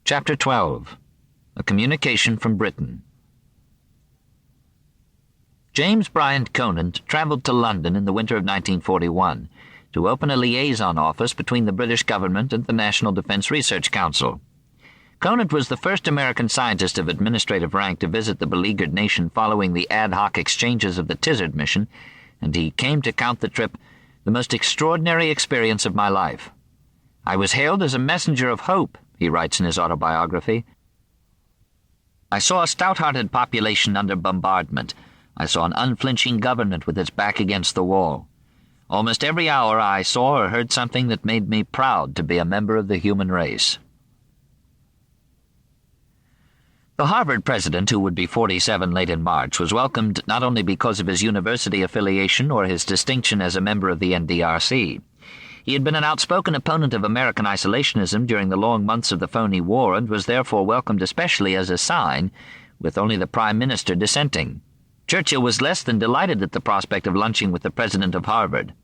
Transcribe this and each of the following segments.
Chapter 12. A Communication from Britain. James Bryant Conant travelled to London in the winter of 1941 to open a liaison office between the British government and the National Defence Research Council. Conant was the first American scientist of administrative rank to visit the beleaguered nation following the ad hoc exchanges of the Tizard mission, and he came to count the trip the most extraordinary experience of my life. I was hailed as a messenger of hope, he writes in his autobiography. I saw a stout-hearted population under bombardment. I saw an unflinching government with its back against the wall. Almost every hour I saw or heard something that made me proud to be a member of the human race. The Harvard president, who would be 47 late in March, was welcomed not only because of his university affiliation or his distinction as a member of the NDRC. He had been an outspoken opponent of American isolationism during the long months of the phony war and was therefore welcomed especially as a sign, with only the Prime Minister dissenting. Churchill was less than delighted at the prospect of lunching with the president of Harvard.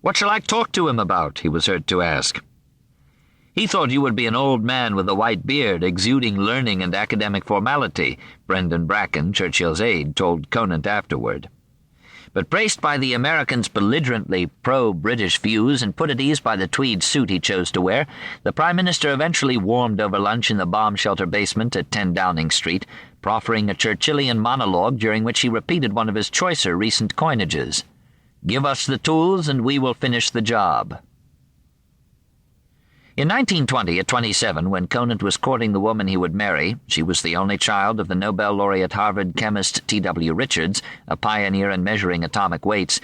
"What shall I talk to him about?" he was heard to ask. "He thought you would be an old man with a white beard, exuding learning and academic formality," Brendan Bracken, Churchill's aide, told Conant afterward. But braced by the American's belligerently pro-British views and put at ease by the tweed suit he chose to wear, the Prime Minister eventually warmed over lunch in the bomb shelter basement at 10 Downing Street, proffering a Churchillian monologue during which he repeated one of his choicer recent coinages. "Give us the tools and we will finish the job." In 1920, at 27, when Conant was courting the woman he would marry, she was the only child of the Nobel laureate Harvard chemist T.W. Richards, a pioneer in measuring atomic weights.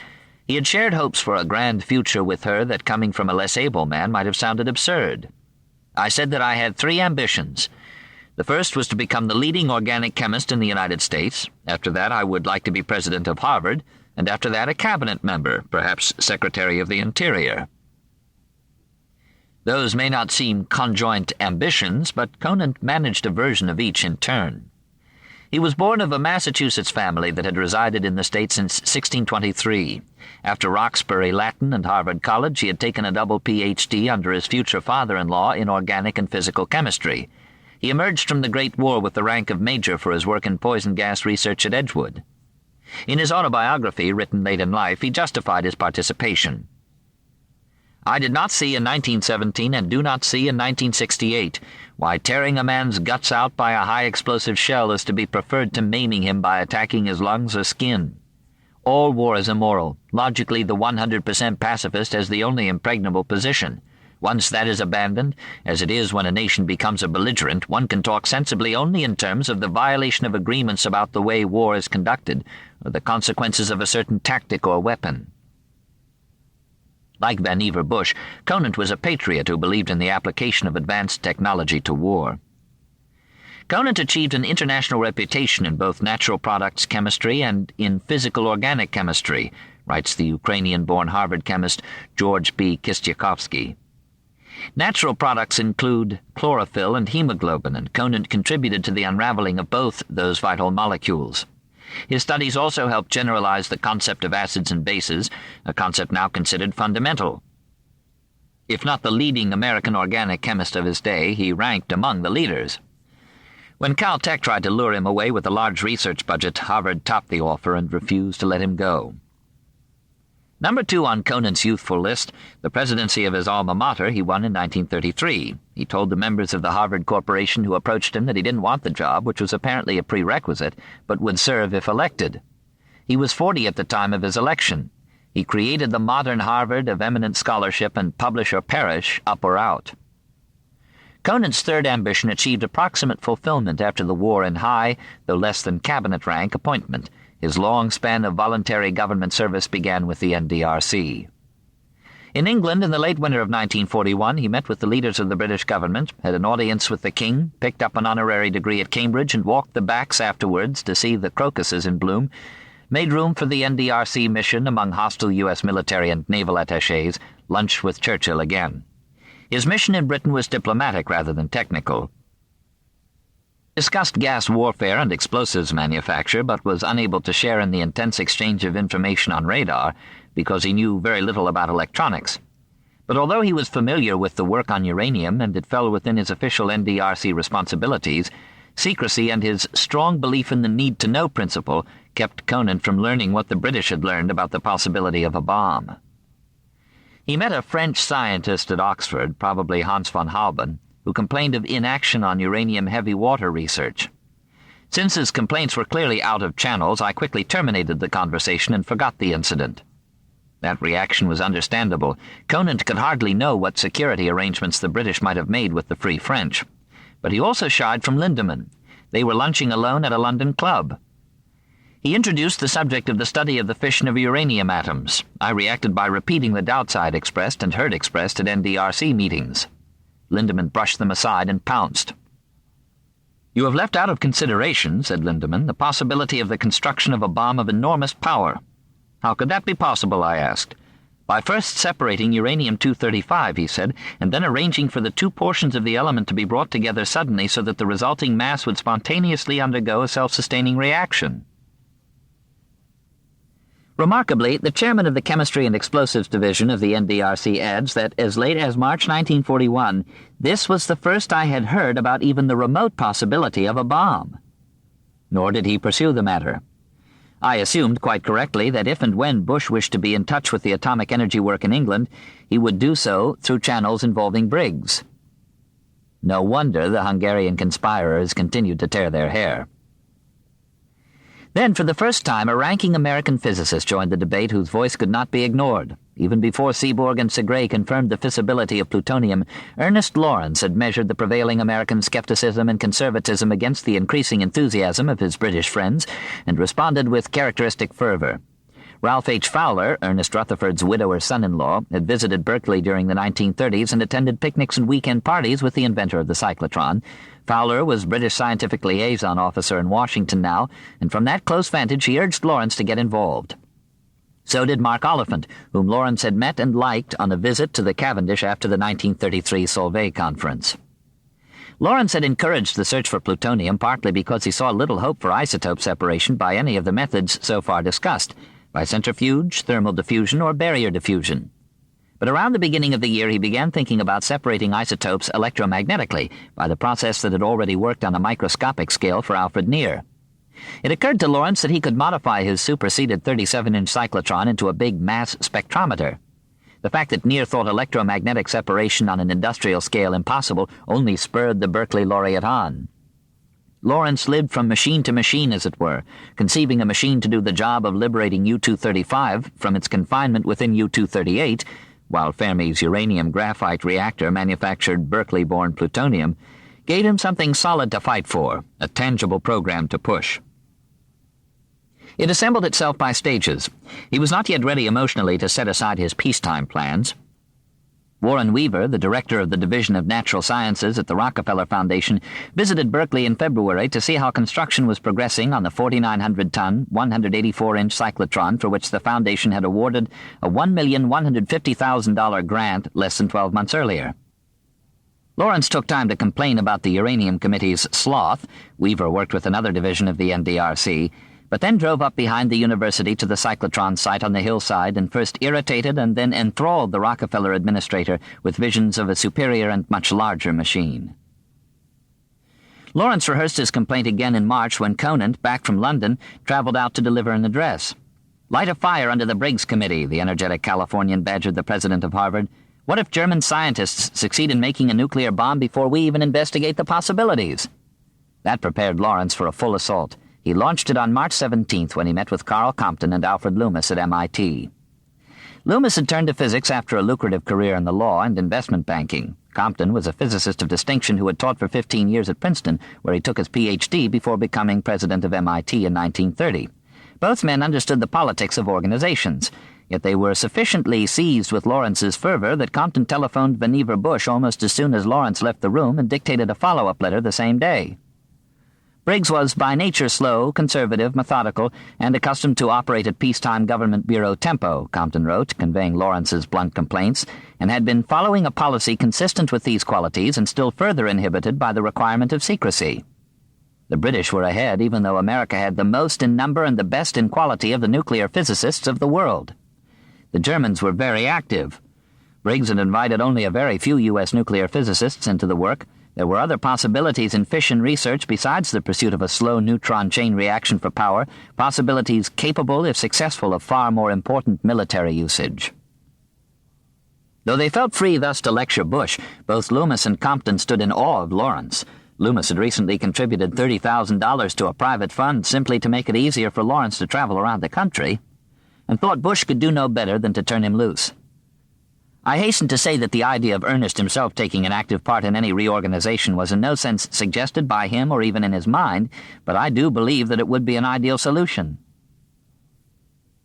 He had shared hopes for a grand future with her that, coming from a less able man, might have sounded absurd. I said that I had 3 ambitions. The first was to become the leading organic chemist in the United States. After that, I would like to be president of Harvard, and after that, a cabinet member, perhaps Secretary of the Interior. Those may not seem conjoint ambitions, but Conant managed a version of each in turn. He was born of a Massachusetts family that had resided in the state since 1623. After Roxbury Latin and Harvard College, he had taken a double Ph.D. under his future father-in-law in organic and physical chemistry. He emerged from the Great War with the rank of major for his work in poison gas research at Edgewood. In his autobiography, written late in life, he justified his participation. "I did not see in 1917 and do not see in 1968 why tearing a man's guts out by a high-explosive shell is to be preferred to maiming him by attacking his lungs or skin. All war is immoral. Logically, the 100% pacifist has the only impregnable position. Once that is abandoned, as it is when a nation becomes a belligerent, one can talk sensibly only in terms of the violation of agreements about the way war is conducted, or the consequences of a certain tactic or weapon." Like Vannevar Bush, Conant was a patriot who believed in the application of advanced technology to war. Conant achieved an international reputation in both natural products chemistry and in physical organic chemistry, writes the Ukrainian-born Harvard chemist George B. Kistyakovsky. Natural products include chlorophyll and hemoglobin, and Conant contributed to the unraveling of both those vital molecules. His studies also helped generalize the concept of acids and bases, a concept now considered fundamental. If not the leading American organic chemist of his day, he ranked among the leaders. When Caltech tried to lure him away with a large research budget, Harvard topped the offer and refused to let him go. Number 2 on Conant's youthful list, the presidency of his alma mater, he won in 1933. He told the members of the Harvard Corporation who approached him that he didn't want the job, which was apparently a prerequisite, but would serve if elected. He was 40 at the time of his election. He created the modern Harvard of eminent scholarship and publish or perish, up or out. Conant's third ambition achieved approximate fulfillment after the war in high, though less than cabinet rank, appointment. His long span of voluntary government service began with the NDRC. In England, in the late winter of 1941, he met with the leaders of the British government, had an audience with the King, picked up an honorary degree at Cambridge, and walked the backs afterwards to see the crocuses in bloom, made room for the NDRC mission among hostile U.S. military and naval attachés, lunched with Churchill again. His mission in Britain was diplomatic rather than technical. Discussed gas warfare and explosives manufacture, but was unable to share in the intense exchange of information on radar because he knew very little about electronics. But although he was familiar with the work on uranium and it fell within his official NDRC responsibilities, secrecy and his strong belief in the need-to-know principle kept Conant from learning what the British had learned about the possibility of a bomb. He met a French scientist at Oxford, probably Hans von Halban, who complained of inaction on uranium heavy water research. Since his complaints were clearly out of channels, I quickly terminated the conversation and forgot the incident. That reaction was understandable. Conant could hardly know what security arrangements the British might have made with the Free French. But he also shied from Lindemann. They were lunching alone at a London club. He introduced the subject of the study of the fission of uranium atoms. I reacted by repeating the doubts I had expressed and heard expressed at NDRC meetings. Lindemann brushed them aside and pounced. "You have left out of consideration," said Lindemann, "the possibility of the construction of a bomb of enormous power." "How could that be possible?" I asked. "By first separating uranium-235, he said, and then arranging for the two portions of the element to be brought together suddenly so that the resulting mass would spontaneously undergo a self-sustaining reaction." Remarkably, the chairman of the Chemistry and Explosives Division of the NDRC adds that as late as March 1941, this was the first I had heard about even the remote possibility of a bomb. Nor did he pursue the matter. I assumed, quite correctly, that if and when Bush wished to be in touch with the atomic energy work in England, he would do so through channels involving Briggs. No wonder the Hungarian conspirers continued to tear their hair. Then, for the first time, a ranking American physicist joined the debate whose voice could not be ignored. Even before Seaborg and Segre confirmed the fissibility of plutonium, Ernest Lawrence had measured the prevailing American skepticism and conservatism against the increasing enthusiasm of his British friends, and responded with characteristic fervor. Ralph H. Fowler, Ernest Rutherford's widower son-in-law, had visited Berkeley during the 1930s and attended picnics and weekend parties with the inventor of the cyclotron. Fowler was British scientific liaison officer in Washington now, and from that close vantage he urged Lawrence to get involved. So did Mark Oliphant, whom Lawrence had met and liked on a visit to the Cavendish after the 1933 Solvay Conference. Lawrence had encouraged the search for plutonium partly because he saw little hope for isotope separation by any of the methods so far discussed, by centrifuge, thermal diffusion, or barrier diffusion. But around the beginning of the year he began thinking about separating isotopes electromagnetically by the process that had already worked on a microscopic scale for Alfred Neer. It occurred to Lawrence that he could modify his superseded 37-inch cyclotron into a big mass spectrometer. The fact that Neer thought electromagnetic separation on an industrial scale impossible only spurred the Berkeley laureate on. Lawrence lived from machine to machine, as it were, conceiving a machine to do the job of liberating U-235 from its confinement within U-238, while Fermi's uranium graphite reactor manufactured Berkeley-born plutonium, gave him something solid to fight for, a tangible program to push. It assembled itself by stages. He was not yet ready emotionally to set aside his peacetime plans. Warren Weaver, the director of the Division of Natural Sciences at the Rockefeller Foundation, visited Berkeley in February to see how construction was progressing on the 4,900-ton, 184-inch cyclotron for which the Foundation had awarded a $1,150,000 grant less than 12 months earlier. Lawrence took time to complain about the Uranium Committee's sloth. Weaver worked with another division of the NDRC, but then drove up behind the university to the cyclotron site on the hillside and first irritated and then enthralled the Rockefeller administrator with visions of a superior and much larger machine. Lawrence rehearsed his complaint again in March when Conant, back from London, traveled out to deliver an address. "Light a fire under the Briggs Committee," the energetic Californian badgered the president of Harvard. "What if German scientists succeed in making a nuclear bomb before we even investigate the possibilities?" That prepared Lawrence for a full assault. He launched it on March 17th when he met with Carl Compton and Alfred Loomis at MIT. Loomis had turned to physics after a lucrative career in the law and investment banking. Compton was a physicist of distinction who had taught for 15 years at Princeton, where he took his Ph.D. before becoming president of MIT in 1930. Both men understood the politics of organizations, yet they were sufficiently seized with Lawrence's fervor that Compton telephoned Vannevar Bush almost as soon as Lawrence left the room and dictated a follow-up letter the same day. Briggs was by nature slow, conservative, methodical, and accustomed to operate at peacetime government bureau tempo, Compton wrote, conveying Lawrence's blunt complaints, and had been following a policy consistent with these qualities and still further inhibited by the requirement of secrecy. The British were ahead, even though America had the most in number and the best in quality of the nuclear physicists of the world. The Germans were very active. Briggs had invited only a very few U.S. nuclear physicists into the work. There were other possibilities in fission research besides the pursuit of a slow neutron chain reaction for power, possibilities capable, if successful, of far more important military usage. Though they felt free thus to lecture Bush, both Loomis and Compton stood in awe of Lawrence. Loomis had recently contributed $30,000 to a private fund simply to make it easier for Lawrence to travel around the country, and thought Bush could do no better than to turn him loose. I hasten to say that the idea of Ernest himself taking an active part in any reorganization was in no sense suggested by him or even in his mind, but I do believe that it would be an ideal solution.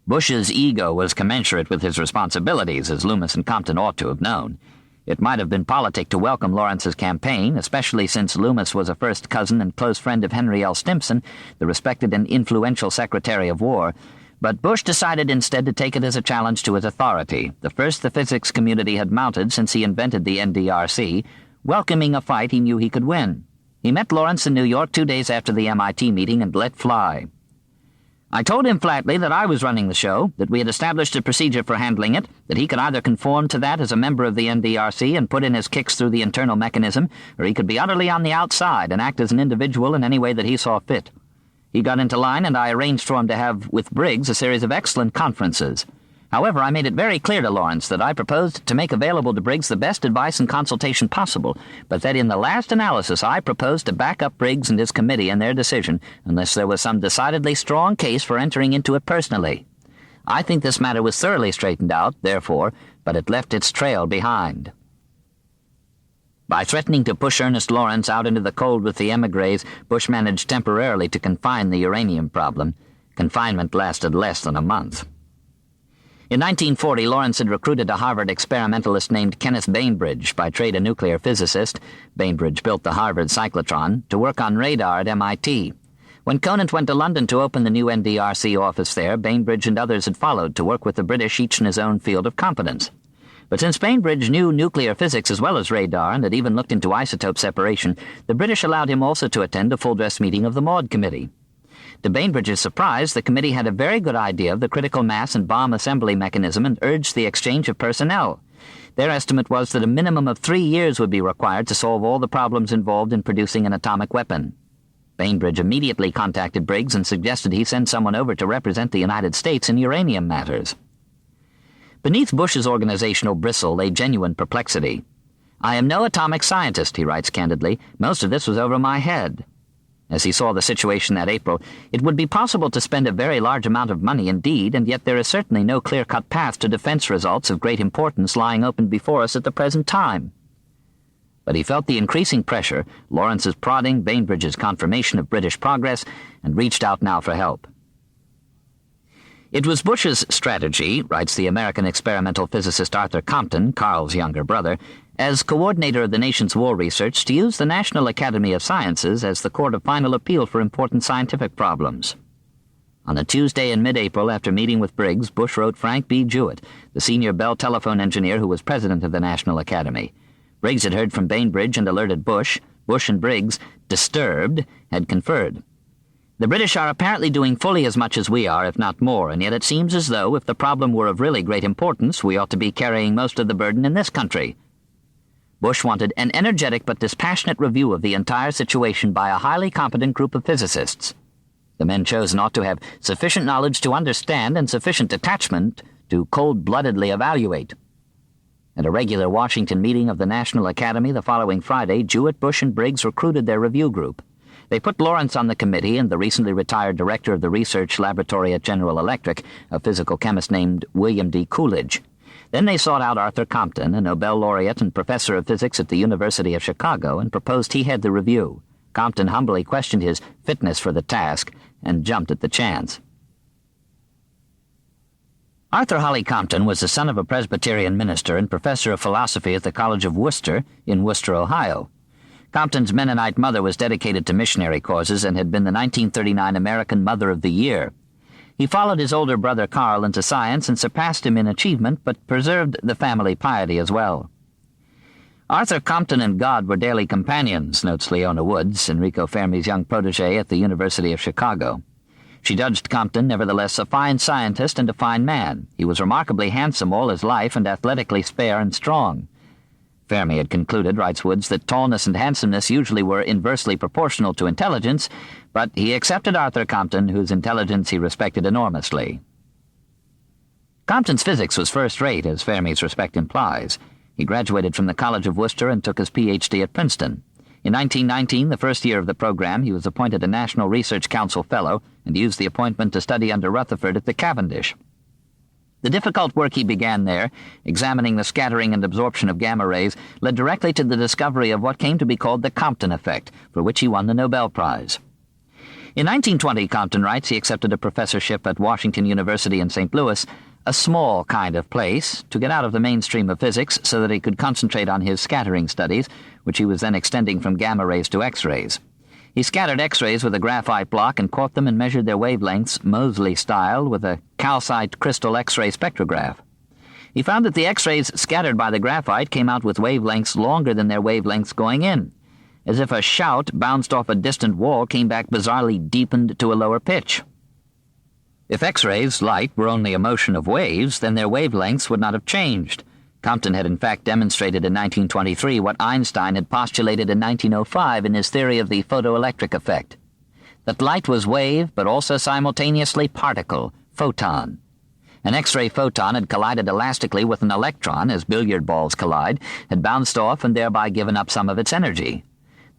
Bush's ego was commensurate with his responsibilities, as Loomis and Compton ought to have known. It might have been politic to welcome Lawrence's campaign, especially since Loomis was a first cousin and close friend of Henry L. Stimson, the respected and influential Secretary of War, but Bush decided instead to take it as a challenge to his authority, the first the physics community had mounted since he invented the NDRC, welcoming a fight he knew he could win. He met Lawrence in New York 2 days after the MIT meeting and let fly. I told him flatly that I was running the show, that we had established a procedure for handling it, that he could either conform to that as a member of the NDRC and put in his kicks through the internal mechanism, or he could be utterly on the outside and act as an individual in any way that he saw fit. He got into line, and I arranged for him to have, with Briggs, a series of excellent conferences. However, I made it very clear to Lawrence that I proposed to make available to Briggs the best advice and consultation possible, but that in the last analysis I proposed to back up Briggs and his committee in their decision unless there was some decidedly strong case for entering into it personally. I think this matter was thoroughly straightened out, therefore, but it left its trail behind. By threatening to push Ernest Lawrence out into the cold with the emigres, Bush managed temporarily to confine the uranium problem. Confinement lasted less than a month. In 1940, Lawrence had recruited a Harvard experimentalist named Kenneth Bainbridge, by trade a nuclear physicist. Bainbridge built the Harvard cyclotron, to work on radar at MIT. When Conant went to London to open the new NDRC office there, Bainbridge and others had followed to work with the British, each in his own field of competence. But since Bainbridge knew nuclear physics as well as radar and had even looked into isotope separation, the British allowed him also to attend a full-dress meeting of the Maud Committee. To Bainbridge's surprise, the committee had a very good idea of the critical mass and bomb assembly mechanism and urged the exchange of personnel. Their estimate was that a minimum of 3 years would be required to solve all the problems involved in producing an atomic weapon. Bainbridge immediately contacted Briggs and suggested he send someone over to represent the United States in uranium matters. Beneath Bush's organizational bristle lay genuine perplexity. "I am no atomic scientist," he writes candidly. "Most of this was over my head." As he saw the situation that April, it would be possible to spend a very large amount of money indeed, and yet there is certainly no clear-cut path to defense results of great importance lying open before us at the present time. But he felt the increasing pressure, Lawrence's prodding, Bainbridge's confirmation of British progress, and reached out now for help. It was Bush's strategy, writes the American experimental physicist Arthur Compton, Carl's younger brother, as coordinator of the nation's war research, to use the National Academy of Sciences as the court of final appeal for important scientific problems. On a Tuesday in mid-April, after meeting with Briggs, Bush wrote Frank B. Jewett, the senior Bell telephone engineer who was president of the National Academy. Briggs had heard from Bainbridge and alerted Bush. Bush and Briggs, disturbed, had conferred. "The British are apparently doing fully as much as we are, if not more, and yet it seems as though, if the problem were of really great importance, we ought to be carrying most of the burden in this country." Bush wanted an energetic but dispassionate review of the entire situation by a highly competent group of physicists. The men chosen ought to have sufficient knowledge to understand and sufficient detachment to cold-bloodedly evaluate. At a regular Washington meeting of the National Academy the following Friday, Jewett, Bush, and Briggs recruited their review group. They put Lawrence on the committee and the recently retired director of the research laboratory at General Electric, a physical chemist named William D. Coolidge. Then they sought out Arthur Compton, a Nobel laureate and professor of physics at the University of Chicago, and proposed he head the review. Compton humbly questioned his fitness for the task and jumped at the chance. Arthur Holly Compton was the son of a Presbyterian minister and professor of philosophy at the College of Worcester in Worcester, Ohio. Compton's Mennonite mother was dedicated to missionary causes and had been the 1939 American Mother of the Year. He followed his older brother Carl into science and surpassed him in achievement, but preserved the family piety as well. Arthur Compton and God were daily companions, notes Leona Woods, Enrico Fermi's young protege at the University of Chicago. She judged Compton, nevertheless, a fine scientist and a fine man. He was remarkably handsome all his life and athletically spare and strong. Fermi had concluded, writes Woods, that tallness and handsomeness usually were inversely proportional to intelligence, but he accepted Arthur Compton, whose intelligence he respected enormously. Compton's physics was first-rate, as Fermi's respect implies. He graduated from the College of Worcester and took his Ph.D. at Princeton. In 1919, the first year of the program, he was appointed a National Research Council Fellow and used the appointment to study under Rutherford at the Cavendish. The difficult work he began there, examining the scattering and absorption of gamma rays, led directly to the discovery of what came to be called the Compton effect, for which he won the Nobel Prize. In 1920, Compton writes, he accepted a professorship at Washington University in St. Louis, a small kind of place, to get out of the mainstream of physics so that he could concentrate on his scattering studies, which he was then extending from gamma rays to X-rays. He scattered X-rays with a graphite block and caught them and measured their wavelengths, Moseley-style, with a calcite crystal X-ray spectrograph. He found that the X-rays scattered by the graphite came out with wavelengths longer than their wavelengths going in, as if a shout bounced off a distant wall came back bizarrely deepened to a lower pitch. If X-rays, light, were only a motion of waves, then their wavelengths would not have changed. Compton had in fact demonstrated in 1923 what Einstein had postulated in 1905 in his theory of the photoelectric effect, that light was wave, but also simultaneously particle, photon. An X-ray photon had collided elastically with an electron, as billiard balls collide, had bounced off and thereby given up some of its energy.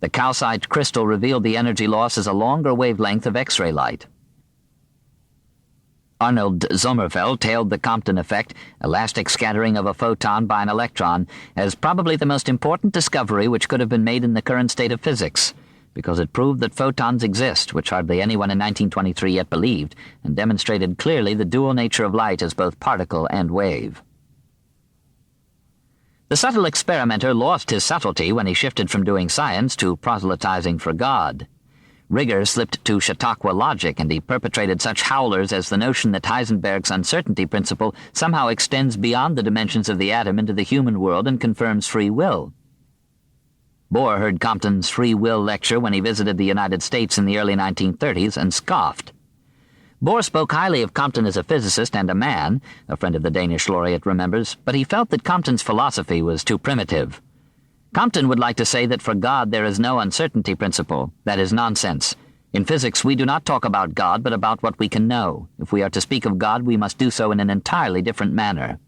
The calcite crystal revealed the energy loss as a longer wavelength of X-ray light. Arnold Sommerfeld hailed the Compton effect, elastic scattering of a photon by an electron, as probably the most important discovery which could have been made in the current state of physics, because it proved that photons exist, which hardly anyone in 1923 yet believed, and demonstrated clearly the dual nature of light as both particle and wave. The subtle experimenter lost his subtlety when he shifted from doing science to proselytizing for God. Rigor slipped to Chautauqua logic, and he perpetrated such howlers as the notion that Heisenberg's uncertainty principle somehow extends beyond the dimensions of the atom into the human world and confirms free will. Bohr heard Compton's free will lecture when he visited the United States in the early 1930s and scoffed. Bohr spoke highly of Compton as a physicist and a man, a friend of the Danish laureate remembers, but he felt that Compton's philosophy was too primitive. Compton would like to say that for God there is no uncertainty principle. That is nonsense. In physics, we do not talk about God, but about what we can know. If we are to speak of God, we must do so in an entirely different manner.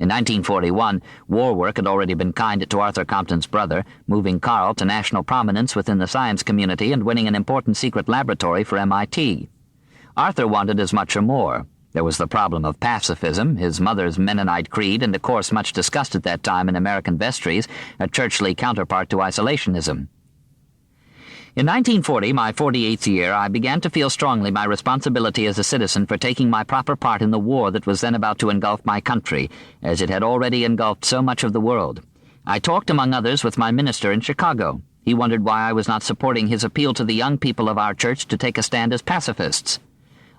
In 1941, war work had already been kind to Arthur Compton's brother, moving Carl to national prominence within the science community and winning an important secret laboratory for MIT. Arthur wanted as much or more. There was the problem of pacifism, his mother's Mennonite creed, and a course much discussed at that time in American vestries, a churchly counterpart to isolationism. In 1940, my 48th year, I began to feel strongly my responsibility as a citizen for taking my proper part in the war that was then about to engulf my country, as it had already engulfed so much of the world. I talked, among others, with my minister in Chicago. He wondered why I was not supporting his appeal to the young people of our church to take a stand as pacifists.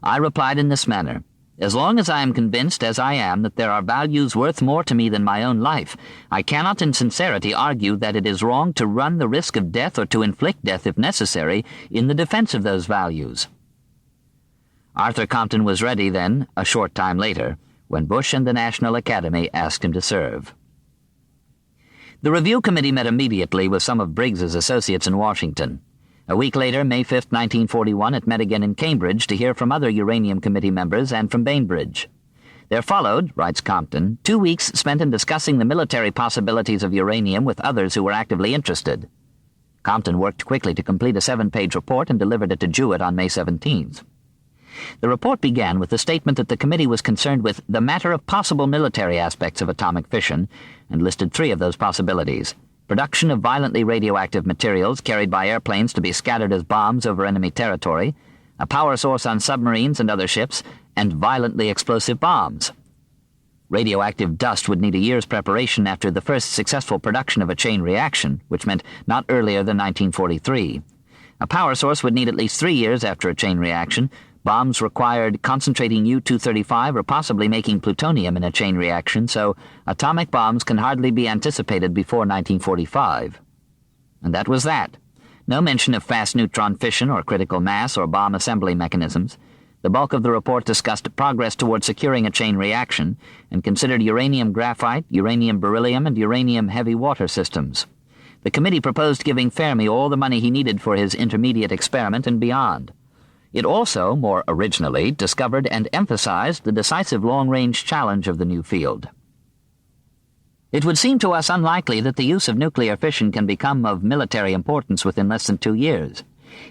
I replied in this manner: as long as I am convinced, as I am, that there are values worth more to me than my own life, I cannot in sincerity argue that it is wrong to run the risk of death or to inflict death if necessary in the defense of those values. Arthur Compton was ready then, a short time later, when Bush and the National Academy asked him to serve. The review committee met immediately with some of Briggs's associates in Washington. A week later, May 5, 1941, it met again in Cambridge to hear from other Uranium Committee members and from Bainbridge. There followed, writes Compton, 2 weeks spent in discussing the military possibilities of uranium with others who were actively interested. Compton worked quickly to complete a 7-page report and delivered it to Jewett on May 17th. The report began with the statement that the committee was concerned with the matter of possible military aspects of atomic fission and listed 3 of those possibilities: production of violently radioactive materials carried by airplanes to be scattered as bombs over enemy territory, a power source on submarines and other ships, and violently explosive bombs. Radioactive dust would need a year's preparation after the first successful production of a chain reaction, which meant not earlier than 1943. A power source would need at least 3 years after a chain reaction. Bombs required concentrating U-235 or possibly making plutonium in a chain reaction, so atomic bombs can hardly be anticipated before 1945. And that was that. No mention of fast neutron fission or critical mass or bomb assembly mechanisms. The bulk of the report discussed progress toward securing a chain reaction and considered uranium graphite, uranium beryllium, and uranium heavy water systems. The committee proposed giving Fermi all the money he needed for his intermediate experiment and beyond. It also, more originally, discovered and emphasized the decisive long-range challenge of the new field. It would seem to us unlikely that the use of nuclear fission can become of military importance within less than 2 years.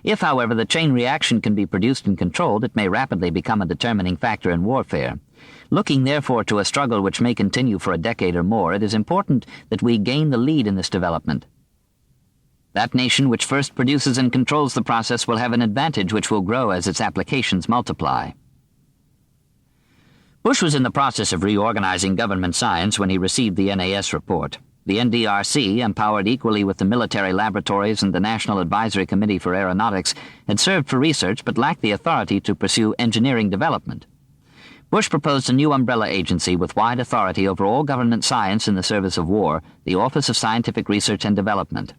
If, however, the chain reaction can be produced and controlled, it may rapidly become a determining factor in warfare. Looking, therefore, to a struggle which may continue for a decade or more, it is important that we gain the lead in this development. That nation which first produces and controls the process will have an advantage which will grow as its applications multiply. Bush was in the process of reorganizing government science when he received the NAS report. The NDRC, empowered equally with the military laboratories and the National Advisory Committee for Aeronautics, had served for research but lacked the authority to pursue engineering development. Bush proposed a new umbrella agency with wide authority over all government science in the service of war, the Office of Scientific Research and Development.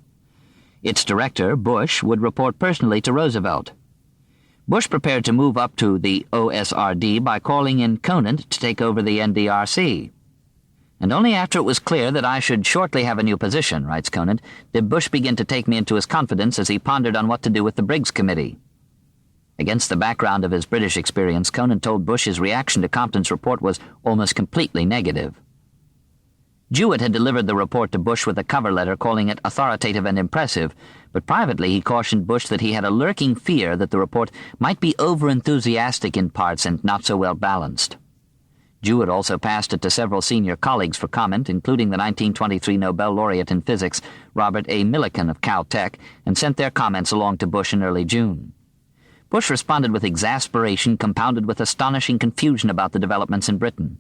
Its director, Bush, would report personally to Roosevelt. Bush prepared to move up to the OSRD by calling in Conant to take over the NDRC. And only after it was clear that I should shortly have a new position, writes Conant, did Bush begin to take me into his confidence as he pondered on what to do with the Briggs Committee. Against the background of his British experience, Conant told Bush his reaction to Compton's report was almost completely negative. Jewett had delivered the report to Bush with a cover letter calling it authoritative and impressive, but privately he cautioned Bush that he had a lurking fear that the report might be over-enthusiastic in parts and not so well balanced. Jewett also passed it to several senior colleagues for comment, including the 1923 Nobel laureate in physics, Robert A. Millikan of Caltech, and sent their comments along to Bush in early June. Bush responded with exasperation compounded with astonishing confusion about the developments in Britain.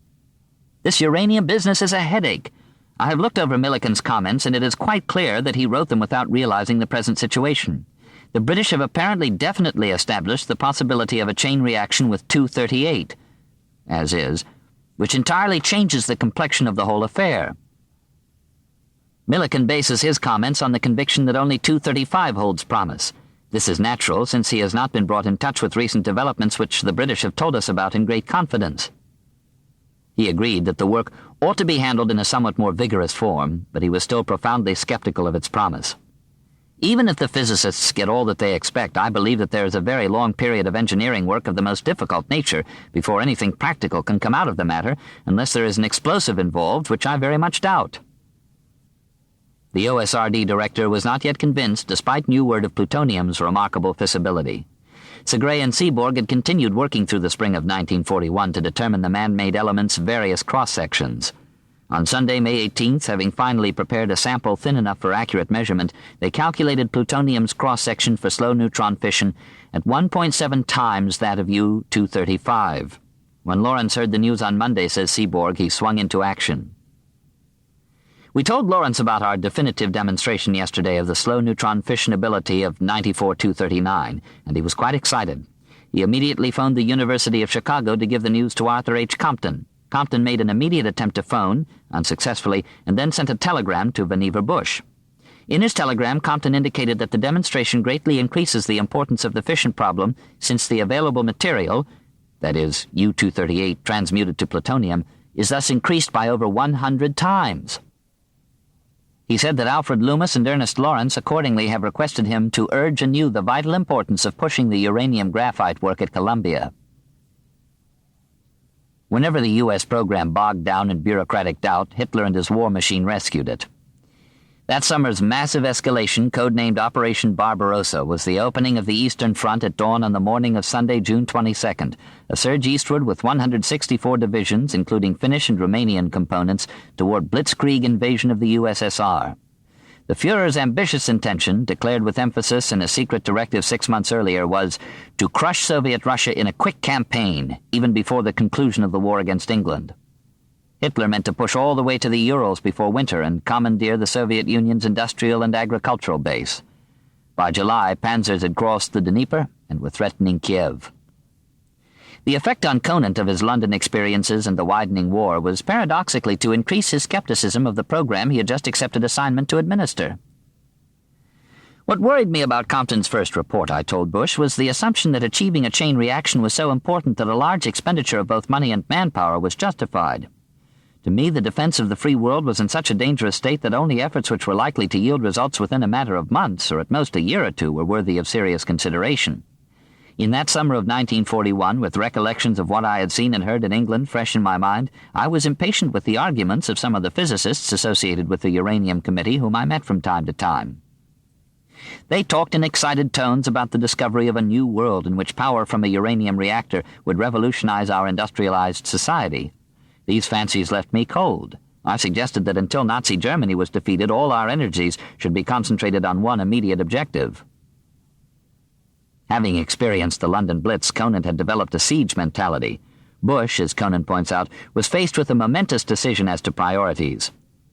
"This uranium business is a headache. I have looked over Millikan's comments, and it is quite clear that he wrote them without realizing the present situation. The British have apparently definitely established the possibility of a chain reaction with 238, as is, which entirely changes the complexion of the whole affair." Millikan bases his comments on the conviction that only 235 holds promise. This is natural, since he has not been brought in touch with recent developments which the British have told us about in great confidence. He agreed that the work ought to be handled in a somewhat more vigorous form, but he was still profoundly skeptical of its promise. "Even if the physicists get all that they expect, I believe that there is a very long period of engineering work of the most difficult nature before anything practical can come out of the matter, unless there is an explosive involved, which I very much doubt." The OSRD director was not yet convinced, despite new word of plutonium's remarkable fissibility. Segre and Seaborg had continued working through the spring of 1941 to determine the man-made element's various cross-sections. On Sunday, May 18th, having finally prepared a sample thin enough for accurate measurement, they calculated plutonium's cross-section for slow neutron fission at 1.7 times that of U-235. When Lawrence heard the news on Monday, says Seaborg, he swung into action. "We told Lawrence about our definitive demonstration yesterday of the slow neutron fissionability of 94-239, and he was quite excited. He immediately phoned the University of Chicago to give the news to Arthur H. Compton. Compton made an immediate attempt to phone, unsuccessfully, and then sent a telegram to Vannevar Bush. In his telegram, Compton indicated that the demonstration greatly increases the importance of the fission problem, since the available material, that is, U-238 transmuted to plutonium, is thus increased by over 100 times. He said that Alfred Loomis and Ernest Lawrence accordingly have requested him to urge anew the vital importance of pushing the uranium graphite work at Columbia. Whenever the U.S. program bogged down in bureaucratic doubt, Hitler and his war machine rescued it. That summer's massive escalation, codenamed Operation Barbarossa, was the opening of the Eastern Front at dawn on the morning of Sunday, June 22nd, a surge eastward with 164 divisions, including Finnish and Romanian components, toward blitzkrieg invasion of the USSR. The Führer's ambitious intention, declared with emphasis in a secret directive 6 months earlier, was to crush Soviet Russia in a quick campaign, even before the conclusion of the war against England. Hitler meant to push all the way to the Urals before winter and commandeer the Soviet Union's industrial and agricultural base. By July, panzers had crossed the Dnieper and were threatening Kiev. The effect on Conant of his London experiences and the widening war was paradoxically to increase his skepticism of the program he had just accepted assignment to administer. What worried me about Compton's first report, I told Bush, was the assumption that achieving a chain reaction was so important that a large expenditure of both money and manpower was justified. To me, the defense of the free world was in such a dangerous state that only efforts which were likely to yield results within a matter of months, or at most a year or two, were worthy of serious consideration. In that summer of 1941, with recollections of what I had seen and heard in England fresh in my mind, I was impatient with the arguments of some of the physicists associated with the Uranium Committee whom I met from time to time. They talked in excited tones about the discovery of a new world in which power from a uranium reactor would revolutionize our industrialized society. These fancies left me cold. I suggested that until Nazi Germany was defeated, all our energies should be concentrated on one immediate objective. Having experienced the London Blitz, Conant had developed a siege mentality. Bush, as Conant points out, was faced with a momentous decision as to priorities.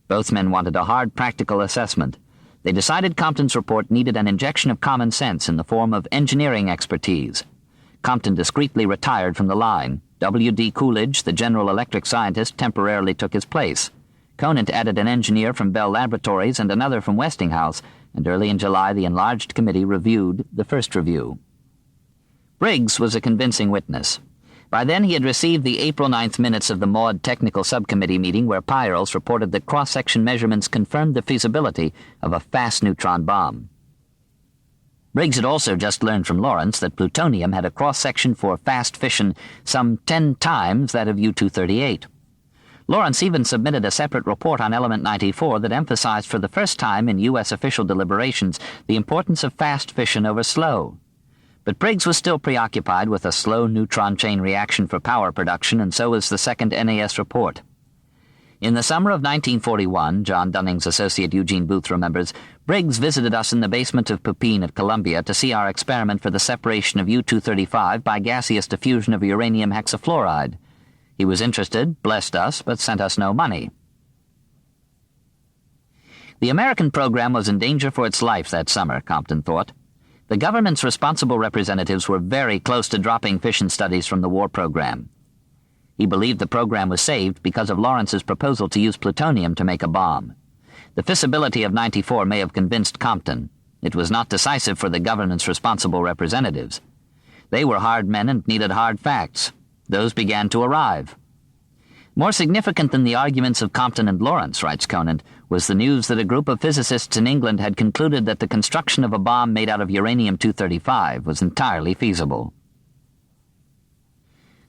Both men wanted a hard practical assessment. They decided Compton's report needed an injection of common sense in the form of engineering expertise. Compton discreetly retired from the line. W.D. Coolidge, the General Electric scientist, temporarily took his place. Conant added an engineer from Bell Laboratories and another from Westinghouse, and early in July the enlarged committee reviewed the first review. Briggs was a convincing witness. By then he had received the April 9th minutes of the Maud Technical Subcommittee meeting where Peierls reported that cross-section measurements confirmed the feasibility of a fast neutron bomb. Briggs had also just learned from Lawrence that plutonium had a cross-section for fast fission some 10 times that of U-238. Lawrence even submitted a separate report on Element 94 that emphasized for the first time in U.S. official deliberations the importance of fast fission over slow. But Briggs was still preoccupied with a slow neutron chain reaction for power production, and so was the second NAS report. In the summer of 1941, John Dunning's associate Eugene Booth remembers, Briggs visited us in the basement of Pupin at Columbia to see our experiment for the separation of U-235 by gaseous diffusion of uranium hexafluoride. He was interested, blessed us, but sent us no money. The American program was in danger for its life that summer, Compton thought. The government's responsible representatives were very close to dropping fission studies from the war program. He believed the program was saved because of Lawrence's proposal to use plutonium to make a bomb. The feasibility of 94 may have convinced Compton. It was not decisive for the government's responsible representatives. They were hard men and needed hard facts. Those began to arrive. More significant than the arguments of Compton and Lawrence, writes Conant, was the news that a group of physicists in England had concluded that the construction of a bomb made out of uranium-235 was entirely feasible.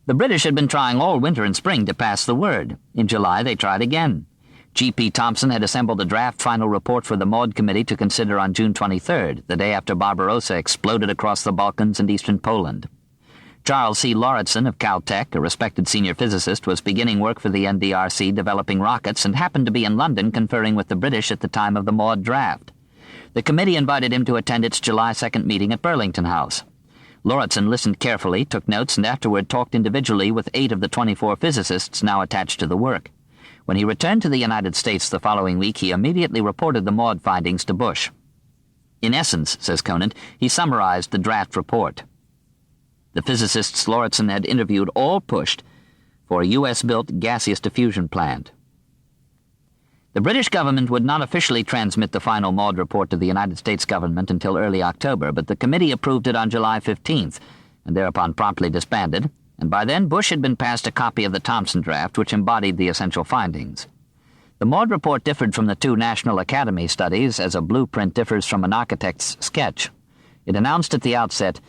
The British had been trying all winter and spring to pass the word. In July, they tried again. G.P. Thompson had assembled a draft final report for the Maud Committee to consider on June 23rd, the day after Barbarossa exploded across the Balkans and eastern Poland. Charles C. Lauritsen of Caltech, a respected senior physicist, was beginning work for the NDRC developing rockets and happened to be in London conferring with the British at the time of the Maud draft. The committee invited him to attend its July 2nd meeting at Burlington House. Lauritsen listened carefully, took notes, and afterward talked individually with 8 of the 24 physicists now attached to the work. When he returned to the United States the following week, he immediately reported the Maud findings to Bush. In essence, says Conant, he summarized the draft report. The physicists Lauritsen had interviewed all pushed for a U.S.-built gaseous diffusion plant. The British government would not officially transmit the final Maud report to the United States government until early October, but the committee approved it on July 15th, and thereupon promptly disbanded, and by then Bush had been passed a copy of the Thompson draft, which embodied the essential findings. The Maud report differed from the 2 National Academy studies as a blueprint differs from an architect's sketch. It announced at the outset,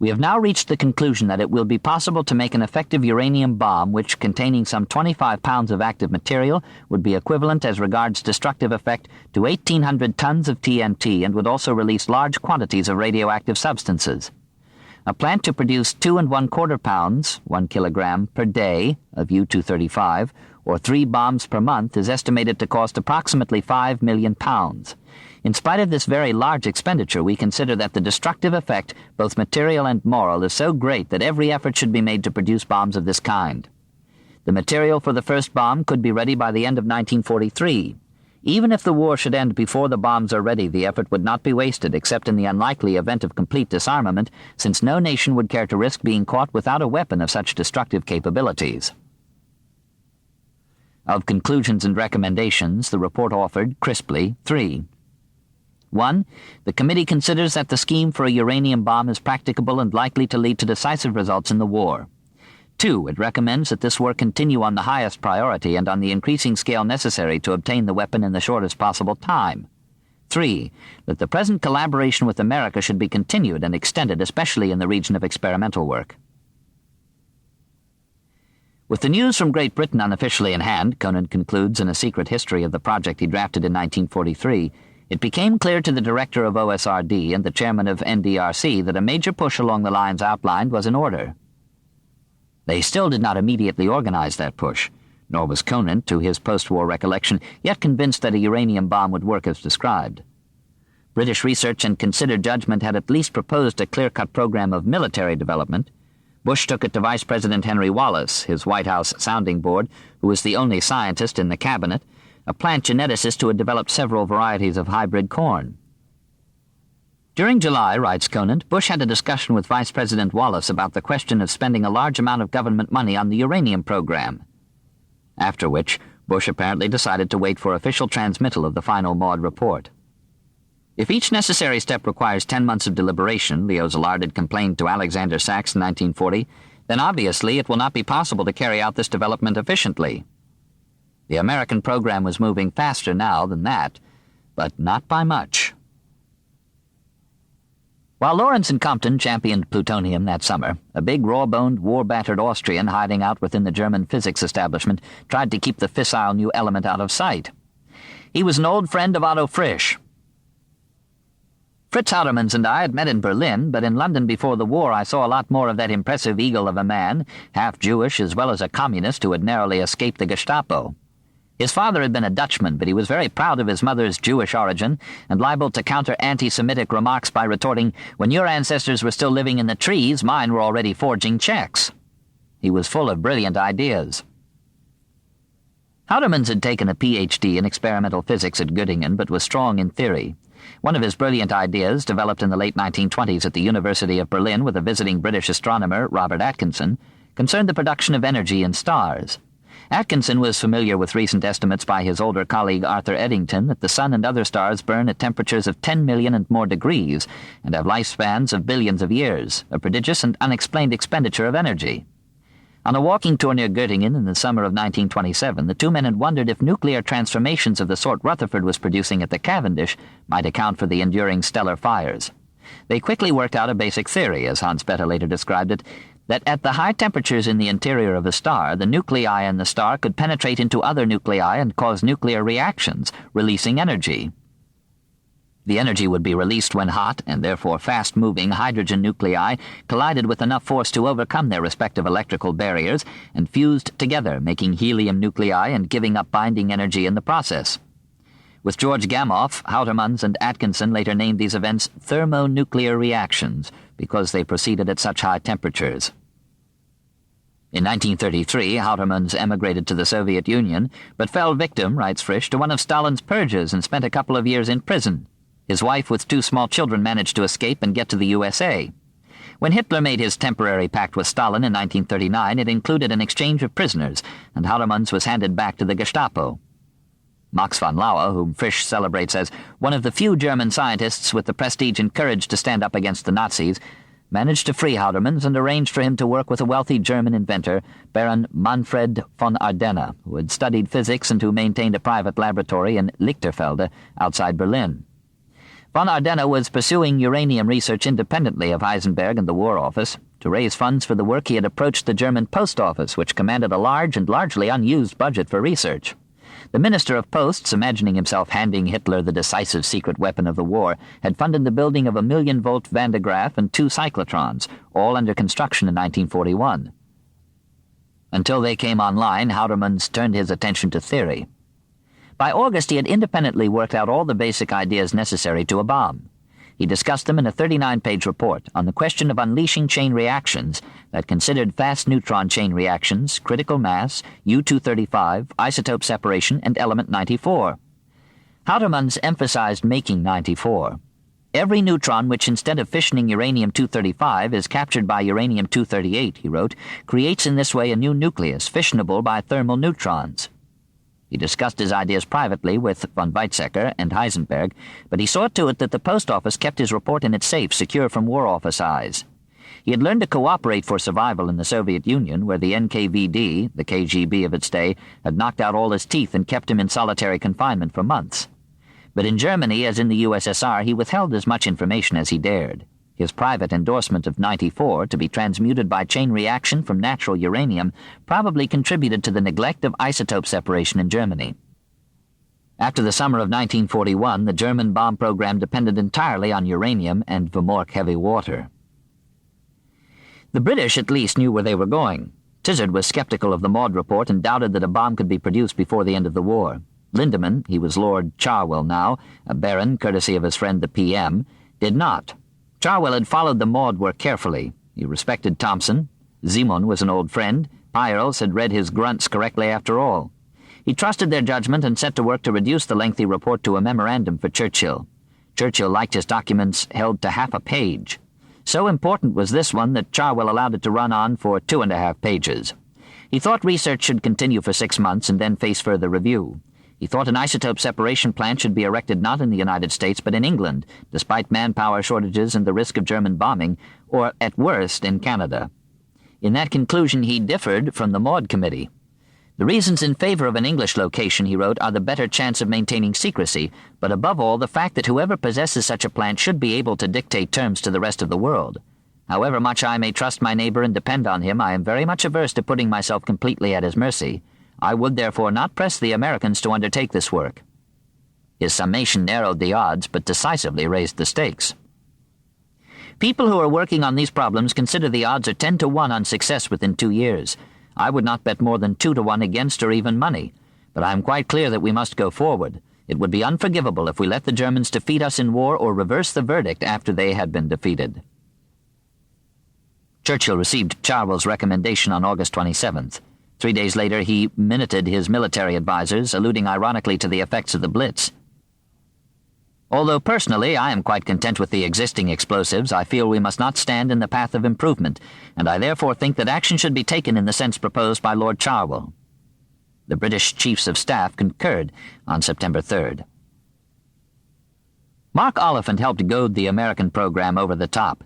"We have now reached the conclusion that it will be possible to make an effective uranium bomb which, containing some 25 pounds of active material, would be equivalent as regards destructive effect to 1,800 tons of TNT and would also release large quantities of radioactive substances. A plant to produce 2 1/4 pounds, 1 kilogram, per day of U-235, or 3 bombs per month is estimated to cost approximately 5 million pounds. In spite of this very large expenditure, we consider that the destructive effect, both material and moral, is so great that every effort should be made to produce bombs of this kind. The material for the first bomb could be ready by the end of 1943. Even if the war should end before the bombs are ready, the effort would not be wasted, except in the unlikely event of complete disarmament, since no nation would care to risk being caught without a weapon of such destructive capabilities." Of conclusions and recommendations, the report offered, crisply, 3. 1. The committee considers that the scheme for a uranium bomb is practicable and likely to lead to decisive results in the war. 2. It recommends that this work continue on the highest priority and on the increasing scale necessary to obtain the weapon in the shortest possible time. 3. That the present collaboration with America should be continued and extended, especially in the region of experimental work. With the news from Great Britain unofficially in hand, Conant concludes in a secret history of the project he drafted in 1943, it became clear to the director of OSRD and the chairman of NDRC that a major push along the lines outlined was in order. They still did not immediately organize that push, nor was Conant, to his post-war recollection, yet convinced that a uranium bomb would work as described. British research and considered judgment had at least proposed a clear-cut program of military development. Bush took it to Vice President Henry Wallace, his White House sounding board, who was the only scientist in the cabinet, a plant geneticist who had developed several varieties of hybrid corn. During July, writes Conant, Bush had a discussion with Vice President Wallace about the question of spending a large amount of government money on the uranium program. After which, Bush apparently decided to wait for official transmittal of the final Maud report. If each necessary step requires 10 months of deliberation, Leo Szilard had complained to Alexander Sachs in 1940, then obviously it will not be possible to carry out this development efficiently. The American program was moving faster now than that, but not by much. While Lawrence and Compton championed plutonium that summer, a big raw-boned, war-battered Austrian hiding out within the German physics establishment tried to keep the fissile new element out of sight. He was an old friend of Otto Frisch. Fritz Houtermans and I had met in Berlin, but in London before the war I saw a lot more of that impressive eagle of a man, half Jewish as well as a communist who had narrowly escaped the Gestapo. His father had been a Dutchman, but he was very proud of his mother's Jewish origin and liable to counter anti-Semitic remarks by retorting, "When your ancestors were still living in the trees, mine were already forging checks." He was full of brilliant ideas. Houtermans had taken a Ph.D. in experimental physics at Göttingen, but was strong in theory. One of his brilliant ideas, developed in the late 1920s at the University of Berlin with a visiting British astronomer, Robert Atkinson, concerned the production of energy in stars. Atkinson was familiar with recent estimates by his older colleague Arthur Eddington that the Sun and other stars burn at temperatures of 10 million and more degrees and have lifespans of billions of years, a prodigious and unexplained expenditure of energy. On a walking tour near Göttingen in the summer of 1927, the two men had wondered if nuclear transformations of the sort Rutherford was producing at the Cavendish might account for the enduring stellar fires. They quickly worked out a basic theory, as Hans Bethe later described it, that at the high temperatures in the interior of a star, the nuclei in the star could penetrate into other nuclei and cause nuclear reactions, releasing energy. The energy would be released when hot, and therefore fast-moving, hydrogen nuclei collided with enough force to overcome their respective electrical barriers and fused together, making helium nuclei and giving up binding energy in the process. With George Gamow, Houtermans and Atkinson later named these events thermonuclear reactions because they proceeded at such high temperatures. In 1933, Houtermans emigrated to the Soviet Union, but fell victim, writes Frisch, to one of Stalin's purges and spent a couple of years in prison. His wife with 2 small children managed to escape and get to the USA. When Hitler made his temporary pact with Stalin in 1939, it included an exchange of prisoners, and Houtermans was handed back to the Gestapo. Max von Laue, whom Frisch celebrates as one of the few German scientists with the prestige and courage to stand up against the Nazis, managed to free Houtermans and arranged for him to work with a wealthy German inventor, Baron Manfred von Ardenne, who had studied physics and who maintained a private laboratory in Lichterfelde outside Berlin. Von Ardenne was pursuing uranium research independently of Heisenberg and the War Office. To raise funds for the work, he had approached the German Post Office, which commanded a large and largely unused budget for research. The Minister of Posts, imagining himself handing Hitler the decisive secret weapon of the war, had funded the building of a 1,000,000-volt Van de Graaff and 2 cyclotrons, all under construction in 1941. Until they came online, Houtermans turned his attention to theory. By August, he had independently worked out all the basic ideas necessary to a bomb. He discussed them in a 39-page report on the question of unleashing chain reactions that considered fast neutron chain reactions, critical mass, U-235, isotope separation, and element 94. Houtermans emphasized making 94. Every neutron which, instead of fissioning uranium-235, is captured by uranium-238, he wrote, creates in this way a new nucleus fissionable by thermal neutrons. He discussed his ideas privately with von Weizsäcker and Heisenberg, but he saw to it that the post office kept his report in its safe, secure from War Office eyes. He had learned to cooperate for survival in the Soviet Union, where the NKVD, the KGB of its day, had knocked out all his teeth and kept him in solitary confinement for months. But in Germany, as in the USSR, he withheld as much information as he dared. His private endorsement of 94 to be transmuted by chain reaction from natural uranium probably contributed to the neglect of isotope separation in Germany. After the summer of 1941, the German bomb program depended entirely on uranium and Vomork heavy water. The British at least knew where they were going. Tizard was skeptical of the Maud report and doubted that a bomb could be produced before the end of the war. Lindemann, he was Lord Charwell now, a baron courtesy of his friend the PM, did not. Charwell had followed the Maud work carefully. He respected Thompson. Simon was an old friend. Peierls had read his grunts correctly after all. He trusted their judgment and set to work to reduce the lengthy report to a memorandum for Churchill. Churchill liked his documents held to half a page. So important was this one that Charwell allowed it to run on for 2.5 pages. He thought research should continue for 6 months and then face further review. He thought an isotope separation plant should be erected not in the United States but in England, despite manpower shortages and the risk of German bombing, or at worst in Canada. In that conclusion he differed from the Maud Committee. The reasons in favor of an English location, he wrote, are the better chance of maintaining secrecy, but above all the fact that whoever possesses such a plant should be able to dictate terms to the rest of the world. However much I may trust my neighbor and depend on him, I am very much averse to putting myself completely at his mercy. I would therefore not press the Americans to undertake this work. His summation narrowed the odds, but decisively raised the stakes. People who are working on these problems consider the odds are 10 to 1 on success within 2 years. I would not bet more than 2 to 1 against or even money, but I am quite clear that we must go forward. It would be unforgivable if we let the Germans defeat us in war or reverse the verdict after they had been defeated. Churchill received Charwell's recommendation on August 27th. 3 days later he minuted his military advisers, alluding ironically to the effects of the Blitz. Although personally I am quite content with the existing explosives, I feel we must not stand in the path of improvement, and I therefore think that action should be taken in the sense proposed by Lord Charwell. The British Chiefs of Staff concurred on September 3rd. Mark Oliphant helped goad the American program over the top.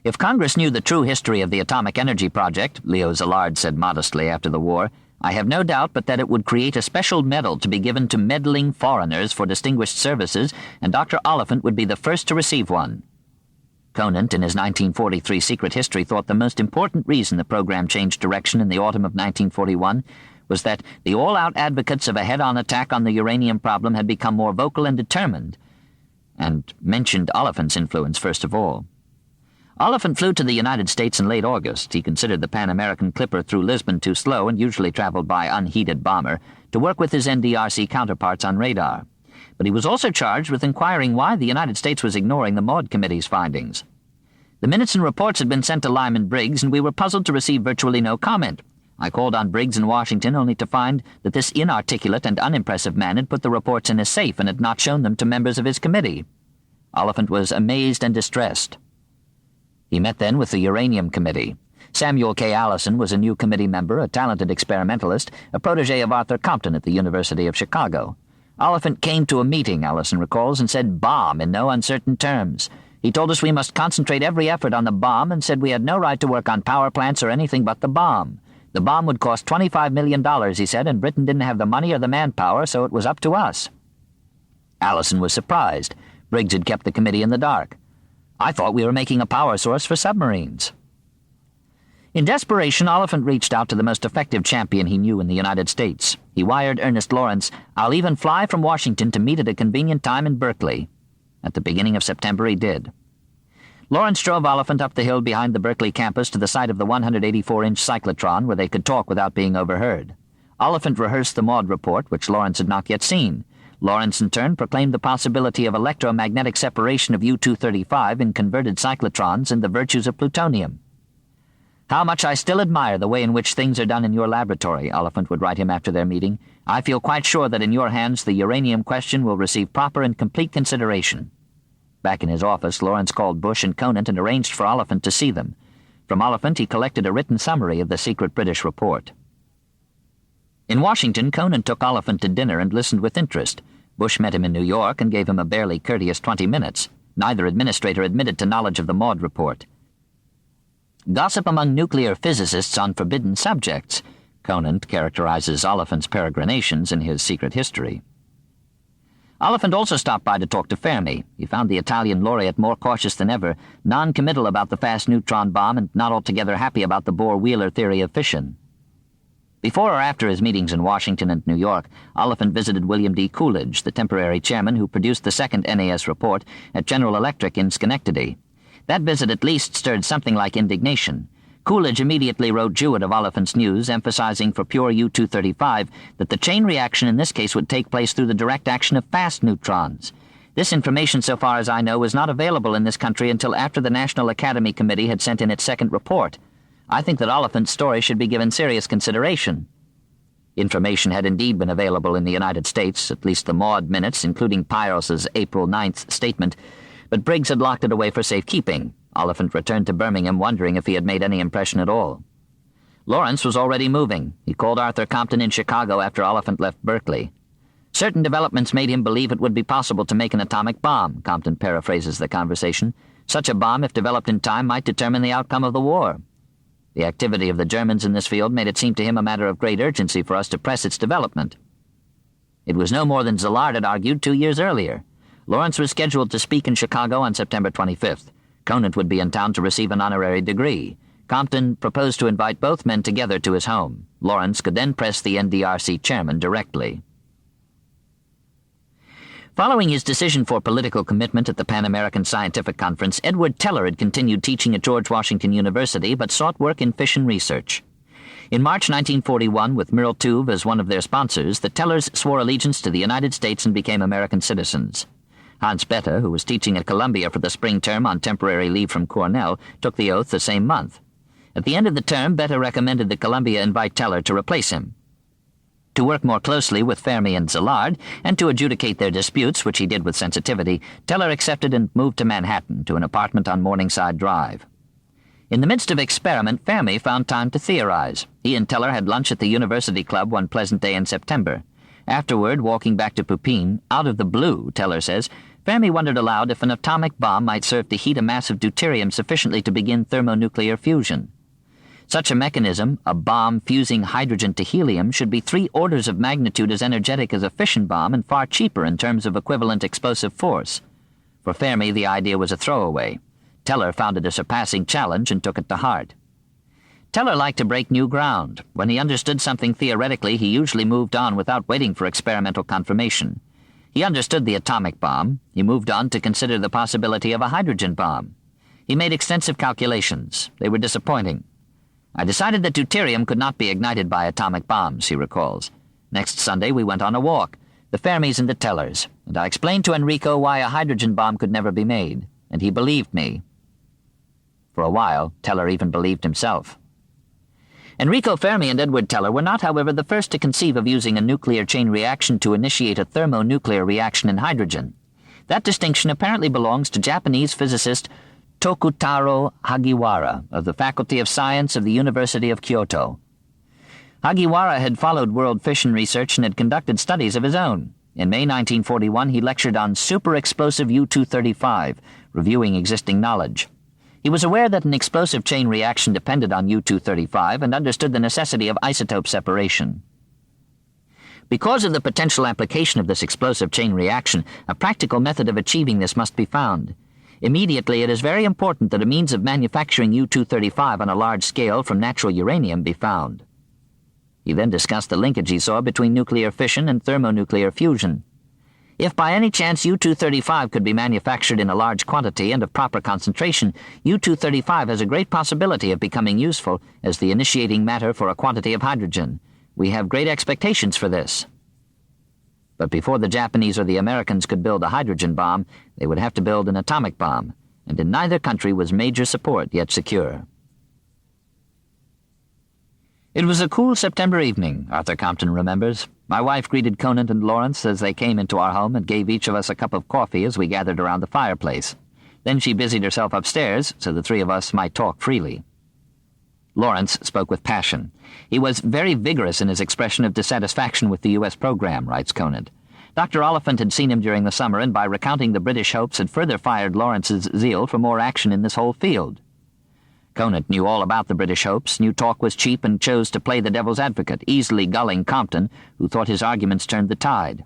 If Congress knew the true history of the atomic energy project, Leo Szilard said modestly after the war, I have no doubt but that it would create a special medal to be given to meddling foreigners for distinguished services, and Dr. Oliphant would be the first to receive one. Conant, in his 1943 Secret History, thought the most important reason the program changed direction in the autumn of 1941 was that the all-out advocates of a head-on attack on the uranium problem had become more vocal and determined, and mentioned Oliphant's influence first of all. Oliphant flew to the United States in late August. He considered the Pan-American Clipper through Lisbon too slow and usually traveled by unheated bomber to work with his NDRC counterparts on radar. But he was also charged with inquiring why the United States was ignoring the Maud Committee's findings. The minutes and reports had been sent to Lyman Briggs, and we were puzzled to receive virtually no comment. I called on Briggs in Washington only to find that this inarticulate and unimpressive man had put the reports in his safe and had not shown them to members of his committee. Oliphant was amazed and distressed. He met then with the Uranium Committee. Samuel K. Allison was a new committee member, a talented experimentalist, a protege of Arthur Compton at the University of Chicago. Oliphant came to a meeting, Allison recalls, and said bomb in no uncertain terms. He told us we must concentrate every effort on the bomb and said we had no right to work on power plants or anything but the bomb. The bomb would cost $25 million, he said, and Britain didn't have the money or the manpower, so it was up to us. Allison was surprised. Briggs had kept the committee in the dark. I thought we were making a power source for submarines. In desperation, Oliphant reached out to the most effective champion he knew in the United States. He wired Ernest Lawrence, I'll even fly from Washington to meet at a convenient time in Berkeley. At the beginning of September he did. Lawrence drove Oliphant up the hill behind the Berkeley campus to the site of the 184-inch cyclotron where they could talk without being overheard. Oliphant rehearsed the Maud report, which Lawrence had not yet seen. Lawrence, in turn, proclaimed the possibility of electromagnetic separation of U-235 in converted cyclotrons and the virtues of plutonium. How much I still admire the way in which things are done in your laboratory, Oliphant would write him after their meeting. I feel quite sure that in your hands the uranium question will receive proper and complete consideration. Back in his office, Lawrence called Bush and Conant and arranged for Oliphant to see them. From Oliphant he collected a written summary of the secret British report. In Washington, Conant took Oliphant to dinner and listened with interest. Bush met him in New York and gave him a barely courteous 20 minutes. Neither administrator admitted to knowledge of the Maud report. Gossip among nuclear physicists on forbidden subjects. Conant characterizes Oliphant's peregrinations in his Secret History. Oliphant also stopped by to talk to Fermi. He found the Italian laureate more cautious than ever, non-committal about the fast neutron bomb and not altogether happy about the Bohr-Wheeler theory of fission. Before or after his meetings in Washington and New York, Oliphant visited William D. Coolidge, the temporary chairman who produced the second NAS report, at General Electric in Schenectady. That visit at least stirred something like indignation. Coolidge immediately wrote Jewett of Oliphant's news, emphasizing for pure U-235 that the chain reaction in this case would take place through the direct action of fast neutrons. This information, so far as I know, was not available in this country until after the National Academy Committee had sent in its second report. I think that Oliphant's story should be given serious consideration. Information had indeed been available in the United States, at least the Maud minutes, including Pyros's April 9th statement, but Briggs had locked it away for safekeeping. Oliphant returned to Birmingham wondering if he had made any impression at all. Lawrence was already moving. He called Arthur Compton in Chicago after Oliphant left Berkeley. Certain developments made him believe it would be possible to make an atomic bomb, Compton paraphrases the conversation. Such a bomb, if developed in time, might determine the outcome of the war. The activity of the Germans in this field made it seem to him a matter of great urgency for us to press its development. It was no more than Szilard had argued 2 years earlier. Lawrence was scheduled to speak in Chicago on September 25th. Conant would be in town to receive an honorary degree. Compton proposed to invite both men together to his home. Lawrence could then press the NDRC chairman directly. Following his decision for political commitment at the Pan American Scientific Conference, Edward Teller had continued teaching at George Washington University but sought work in fission research. In March 1941, with Merle Tuve as one of their sponsors, the Tellers swore allegiance to the United States and became American citizens. Hans Bethe, who was teaching at Columbia for the spring term on temporary leave from Cornell, took the oath the same month. At the end of the term, Bethe recommended that Columbia invite Teller to replace him. To work more closely with Fermi and Szilard, and to adjudicate their disputes, which he did with sensitivity, Teller accepted and moved to Manhattan, to an apartment on Morningside Drive. In the midst of experiment, Fermi found time to theorize. He and Teller had lunch at the University Club one pleasant day in September. Afterward, walking back to Pupin, out of the blue, Teller says, Fermi wondered aloud if an atomic bomb might serve to heat a mass of deuterium sufficiently to begin thermonuclear fusion. Such a mechanism, a bomb fusing hydrogen to helium, should be 3 orders of magnitude as energetic as a fission bomb and far cheaper in terms of equivalent explosive force. For Fermi, the idea was a throwaway. Teller found it a surpassing challenge and took it to heart. Teller liked to break new ground. When he understood something theoretically, he usually moved on without waiting for experimental confirmation. He understood the atomic bomb. He moved on to consider the possibility of a hydrogen bomb. He made extensive calculations. They were disappointing. I decided that deuterium could not be ignited by atomic bombs, he recalls. Next Sunday we went on a walk, the Fermis and the Tellers, and I explained to Enrico why a hydrogen bomb could never be made, and he believed me. For a while, Teller even believed himself. Enrico Fermi and Edward Teller were not, however, the first to conceive of using a nuclear chain reaction to initiate a thermonuclear reaction in hydrogen. That distinction apparently belongs to Japanese physicist Tokutaro Hagiwara of the Faculty of Science of the University of Kyoto. Hagiwara had followed world fission research and had conducted studies of his own. In May 1941, he lectured on super-explosive U-235, reviewing existing knowledge. He was aware that an explosive chain reaction depended on U-235 and understood the necessity of isotope separation. Because of the potential application of this explosive chain reaction, a practical method of achieving this must be found. Immediately, it is very important that a means of manufacturing U-235 on a large scale from natural uranium be found. He then discussed the linkage he saw between nuclear fission and thermonuclear fusion. If by any chance U-235 could be manufactured in a large quantity and of proper concentration, U-235 has a great possibility of becoming useful as the initiating matter for a quantity of hydrogen. We have great expectations for this. But before the Japanese or the Americans could build a hydrogen bomb, they would have to build an atomic bomb, and in neither country was major support yet secure. It was a cool September evening, Arthur Compton remembers. My wife greeted Conant and Lawrence as they came into our home and gave each of us a cup of coffee as we gathered around the fireplace. Then she busied herself upstairs so the 3 of us might talk freely. Lawrence spoke with passion. He was very vigorous in his expression of dissatisfaction with the U.S. program, writes Conant. Dr. Oliphant had seen him during the summer and by recounting the British hopes had further fired Lawrence's zeal for more action in this whole field. Conant knew all about the British hopes, knew talk was cheap, and chose to play the devil's advocate, easily gulling Compton, who thought his arguments turned the tide.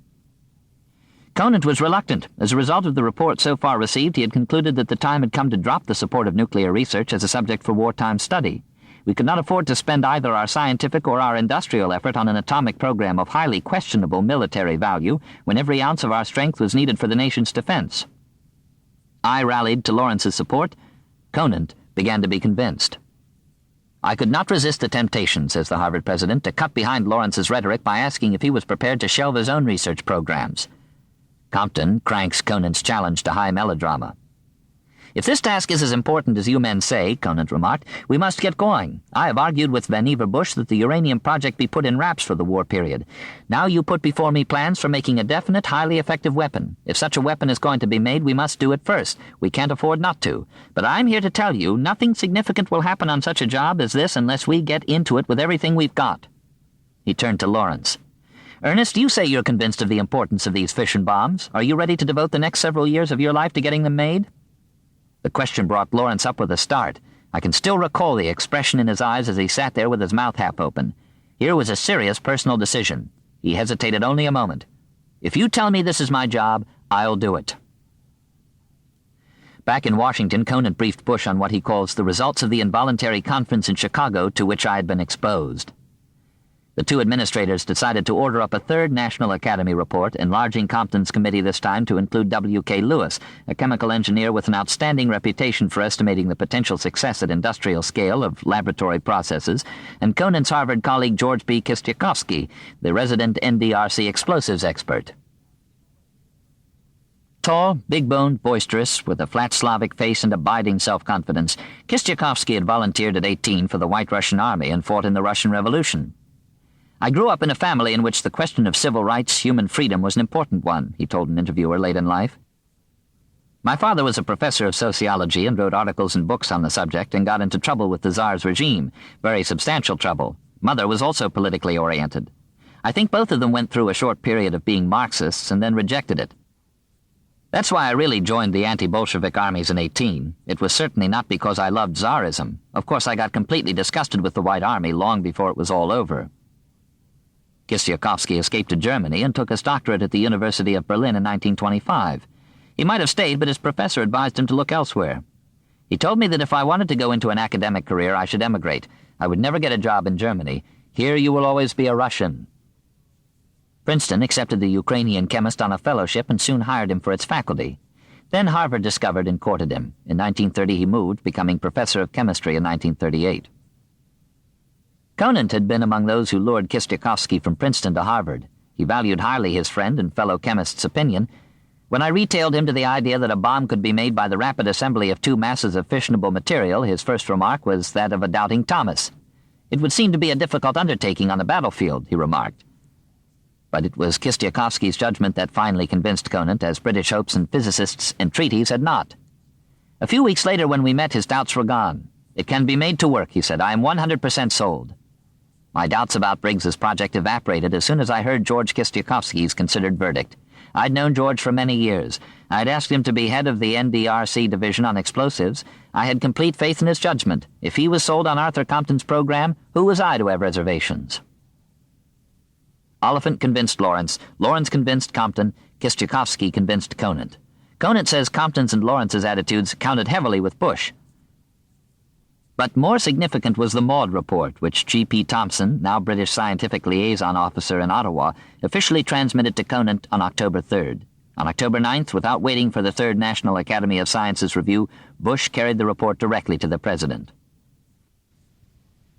Conant was reluctant. As a result of the report so far received, he had concluded that the time had come to drop the support of nuclear research as a subject for wartime study. We could not afford to spend either our scientific or our industrial effort on an atomic program of highly questionable military value when every ounce of our strength was needed for the nation's defense. I rallied to Lawrence's support. Conant began to be convinced. I could not resist the temptation, says the Harvard president, to cut behind Lawrence's rhetoric by asking if he was prepared to shelve his own research programs. Compton cranks Conant's challenge to high melodrama. If this task is as important as you men say, Conant remarked, we must get going. I have argued with Vannevar Bush that the uranium project be put in wraps for the war period. Now you put before me plans for making a definite, highly effective weapon. If such a weapon is going to be made, we must do it first. We can't afford not to. But I'm here to tell you, nothing significant will happen on such a job as this unless we get into it with everything we've got. He turned to Lawrence. Ernest, you say you're convinced of the importance of these fission bombs. Are you ready to devote the next several years of your life to getting them made? The question brought Lawrence up with a start. I can still recall the expression in his eyes as he sat there with his mouth half open. Here was a serious personal decision. He hesitated only a moment. If you tell me this is my job, I'll do it. Back in Washington, Conant briefed Bush on what he calls the results of the involuntary conference in Chicago to which I had been exposed. The two administrators decided to order up a third National Academy report, enlarging Compton's committee this time to include W.K. Lewis, a chemical engineer with an outstanding reputation for estimating the potential success at industrial scale of laboratory processes, and Conant's Harvard colleague George B. Kistiakowsky, the resident NDRC explosives expert. Tall, big-boned, boisterous, with a flat Slavic face and abiding self-confidence, Kistiakowsky had volunteered at 18 for the White Russian Army and fought in the Russian Revolution. I grew up in a family in which the question of civil rights, human freedom, was an important one, he told an interviewer late in life. My father was a professor of sociology and wrote articles and books on the subject and got into trouble with the Tsar's regime, very substantial trouble. Mother was also politically oriented. I think both of them went through a short period of being Marxists and then rejected it. That's why I really joined the anti-Bolshevik armies in 18. It was certainly not because I loved Tsarism. Of course, I got completely disgusted with the White Army long before it was all over. Kistiakowsky escaped to Germany and took his doctorate at the University of Berlin in 1925. He might have stayed, but his professor advised him to look elsewhere. He told me that if I wanted to go into an academic career, I should emigrate. I would never get a job in Germany. Here you will always be a Russian. Princeton accepted the Ukrainian chemist on a fellowship and soon hired him for its faculty. Then Harvard discovered and courted him. In 1930 he moved, becoming professor of chemistry in 1938. Conant had been among those who lured Kistiakowsky from Princeton to Harvard. He valued highly his friend and fellow chemist's opinion. When I retailed him to the idea that a bomb could be made by the rapid assembly of two masses of fissionable material, his first remark was that of a doubting Thomas. It would seem to be a difficult undertaking on the battlefield, he remarked. But it was Kistiakowsky's judgment that finally convinced Conant, as British hopes and physicists' entreaties had not. A few weeks later, when we met, his doubts were gone. It can be made to work, he said. I am 100% sold. My doubts about Briggs's project evaporated as soon as I heard George Kistiakowsky's considered verdict. I'd known George for many years. I'd asked him to be head of the NDRC division on explosives. I had complete faith in his judgment. If he was sold on Arthur Compton's program, who was I to have reservations? Oliphant convinced Lawrence. Lawrence convinced Compton. Kistiakowsky convinced Conant. Conant says Compton's and Lawrence's attitudes counted heavily with Bush. But more significant was the Maud report, which G.P. Thompson, now British scientific liaison officer in Ottawa, officially transmitted to Conant on October 3rd. On October 9th, without waiting for the Third National Academy of Sciences review, Bush carried the report directly to the President.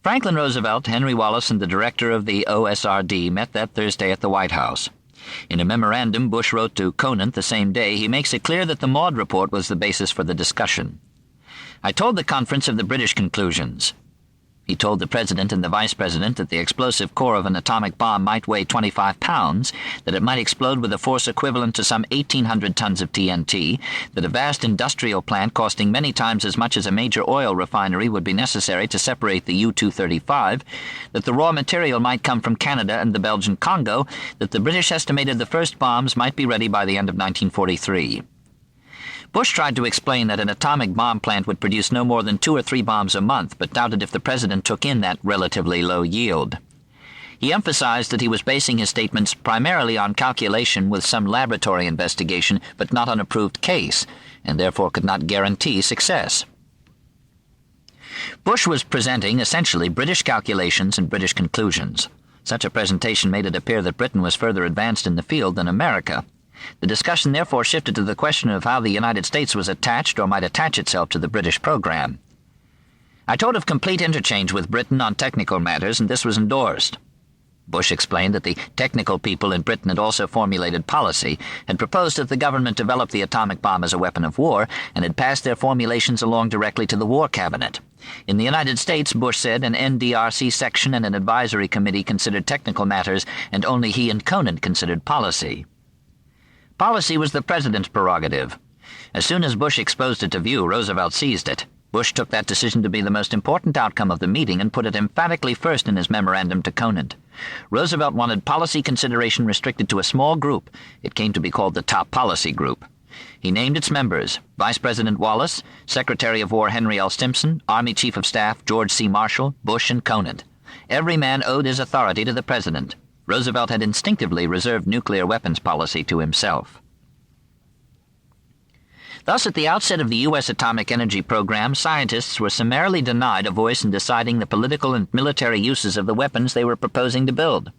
Franklin Roosevelt, Henry Wallace, and the director of the OSRD met that Thursday at the White House. In a memorandum Bush wrote to Conant the same day, he makes it clear that the Maud report was the basis for the discussion. I told the conference of the British conclusions. He told the President and the Vice President that the explosive core of an atomic bomb might weigh 25 pounds, that it might explode with a force equivalent to some 1,800 tons of TNT, that a vast industrial plant costing many times as much as a major oil refinery would be necessary to separate the U-235, that the raw material might come from Canada and the Belgian Congo, that the British estimated the first bombs might be ready by the end of 1943. Bush tried to explain that an atomic bomb plant would produce no more than 2 or 3 bombs a month, but doubted if the President took in that relatively low yield. He emphasized that he was basing his statements primarily on calculation with some laboratory investigation, but not on a proved case, and therefore could not guarantee success. Bush was presenting essentially British calculations and British conclusions. Such a presentation made it appear that Britain was further advanced in the field than America. The discussion therefore shifted to the question of how the United States was attached or might attach itself to the British program. I told of complete interchange with Britain on technical matters, and this was endorsed. Bush explained that the technical people in Britain had also formulated policy, had proposed that the government develop the atomic bomb as a weapon of war, and had passed their formulations along directly to the War Cabinet. In the United States, Bush said, an NDRC section and an advisory committee considered technical matters, and only he and Conant considered policy. Policy was the President's prerogative. As soon as Bush exposed it to view, Roosevelt seized it. Bush took that decision to be the most important outcome of the meeting and put it emphatically first in his memorandum to Conant. Roosevelt wanted policy consideration restricted to a small group. It came to be called the Top Policy Group. He named its members: Vice President Wallace, Secretary of War Henry L. Stimson, Army Chief of Staff George C. Marshall, Bush, and Conant. Every man owed his authority to the President. Roosevelt had instinctively reserved nuclear weapons policy to himself. Thus, at the outset of the U.S. atomic energy program, scientists were summarily denied a voice in deciding the political and military uses of the weapons they were proposing to build.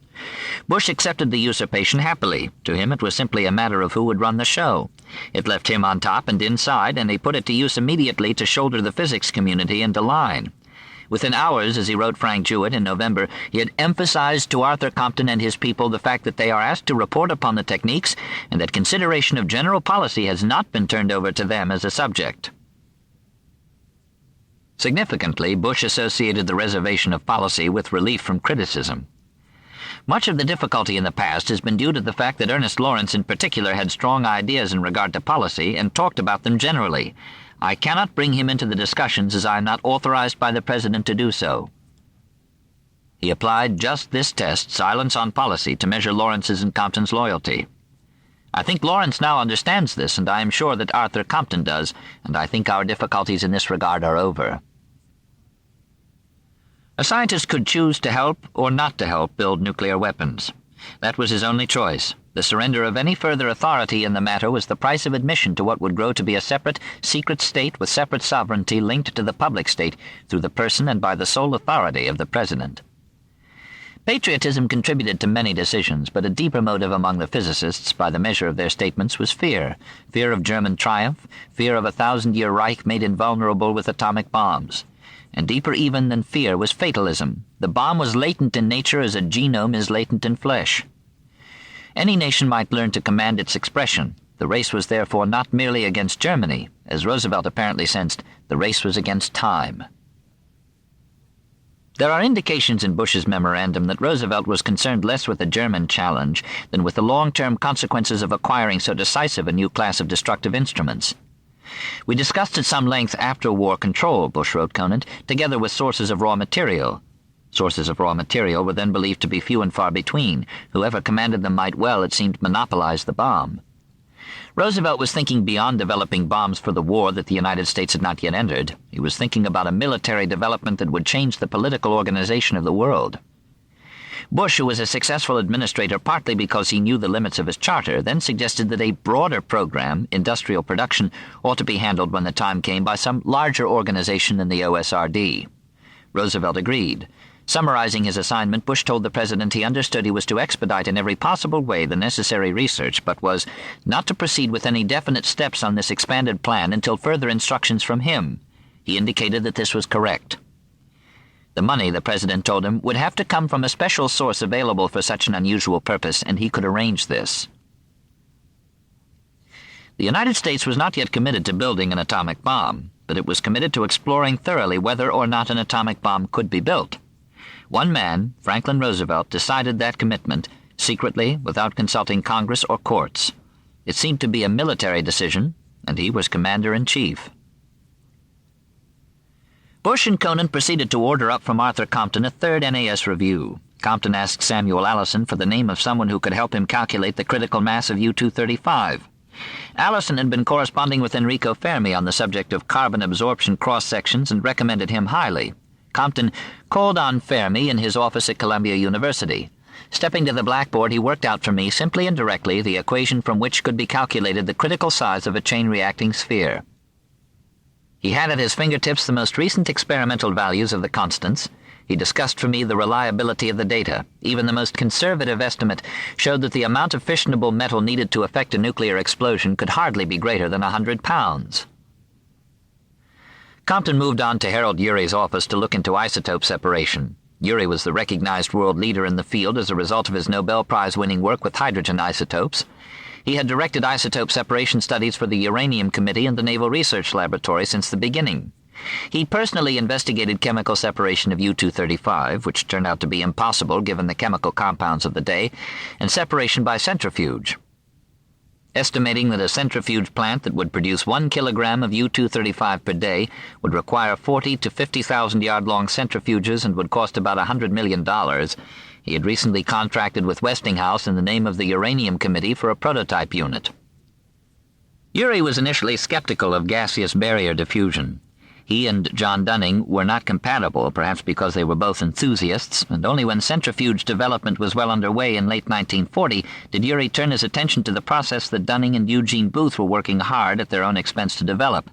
Bush accepted the usurpation happily. To him it was simply a matter of who would run the show. It left him on top and inside, and he put it to use immediately to shoulder the physics community into line. Within hours, as he wrote Frank Jewett in November, he had emphasized to Arthur Compton and his people the fact that they are asked to report upon the techniques and that consideration of general policy has not been turned over to them as a subject. Significantly, Bush associated the reservation of policy with relief from criticism. Much of the difficulty in the past has been due to the fact that Ernest Lawrence in particular had strong ideas in regard to policy and talked about them generally. I cannot bring him into the discussions as I am not authorized by the President to do so. He applied just this test, silence on policy, to measure Lawrence's and Compton's loyalty. I think Lawrence now understands this, and I am sure that Arthur Compton does, and I think our difficulties in this regard are over. A scientist could choose to help or not to help build nuclear weapons. That was his only choice. The surrender of any further authority in the matter was the price of admission to what would grow to be a separate, secret state with separate sovereignty linked to the public state through the person and by the sole authority of the President. Patriotism contributed to many decisions, but a deeper motive among the physicists, by the measure of their statements, was fear. Fear of German triumph, fear of a 1,000-year Reich made invulnerable with atomic bombs. And deeper even than fear was fatalism. The bomb was latent in nature as a genome is latent in flesh. Any nation might learn to command its expression. The race was therefore not merely against Germany. As Roosevelt apparently sensed, the race was against time. There are indications in Bush's memorandum that Roosevelt was concerned less with the German challenge than with the long-term consequences of acquiring so decisive a new class of destructive instruments. We discussed at some length after-war control, Bush wrote Conant, together with sources of raw material. Sources of raw material were then believed to be few and far between. Whoever commanded them might well, it seemed, monopolize the bomb. Roosevelt was thinking beyond developing bombs for the war that the United States had not yet entered. He was thinking about a military development that would change the political organization of the world. Bush, who was a successful administrator partly because he knew the limits of his charter, then suggested that a broader program, industrial production, ought to be handled when the time came by some larger organization than the OSRD. Roosevelt agreed. Summarizing his assignment, Bush told the President he understood he was to expedite in every possible way the necessary research, but was not to proceed with any definite steps on this expanded plan until further instructions from him. He indicated that this was correct. The money, the President told him, would have to come from a special source available for such an unusual purpose, and he could arrange this. The United States was not yet committed to building an atomic bomb. but it was committed to exploring thoroughly whether or not an atomic bomb could be built. One man, Franklin Roosevelt, decided that commitment, secretly, without consulting Congress or courts. It seemed to be a military decision, and he was commander-in-chief. Bush and Conant proceeded to order up from Arthur Compton a third NAS review. Compton asked Samuel Allison for the name of someone who could help him calculate the critical mass of U-235. Allison had been corresponding with Enrico Fermi on the subject of carbon absorption cross-sections and recommended him highly. Compton called on Fermi in his office at Columbia University. Stepping to the blackboard, he worked out for me, simply and directly, the equation from which could be calculated the critical size of a chain-reacting sphere. He had at his fingertips the most recent experimental values of the constants. He discussed for me the reliability of the data. Even the most conservative estimate showed that the amount of fissionable metal needed to effect a nuclear explosion could hardly be greater than 100 pounds. Compton moved on to Harold Urey's office to look into isotope separation. Urey was the recognized world leader in the field as a result of his Nobel Prize-winning work with hydrogen isotopes. He had directed isotope separation studies for the Uranium Committee and the Naval Research Laboratory since the beginning. He personally investigated chemical separation of U-235, which turned out to be impossible given the chemical compounds of the day, and separation by centrifuge. Estimating that a centrifuge plant that would produce 1 kilogram of U-235 per day would require 40 to 50,000 yard-long centrifuges and would cost about $100 million, he had recently contracted with Westinghouse in the name of the Uranium Committee for a prototype unit. Urey was initially skeptical of gaseous barrier diffusion. He and John Dunning were not compatible, perhaps because they were both enthusiasts, and only when centrifuge development was well underway in late 1940 did Urey turn his attention to the process that Dunning and Eugene Booth were working hard at their own expense to develop.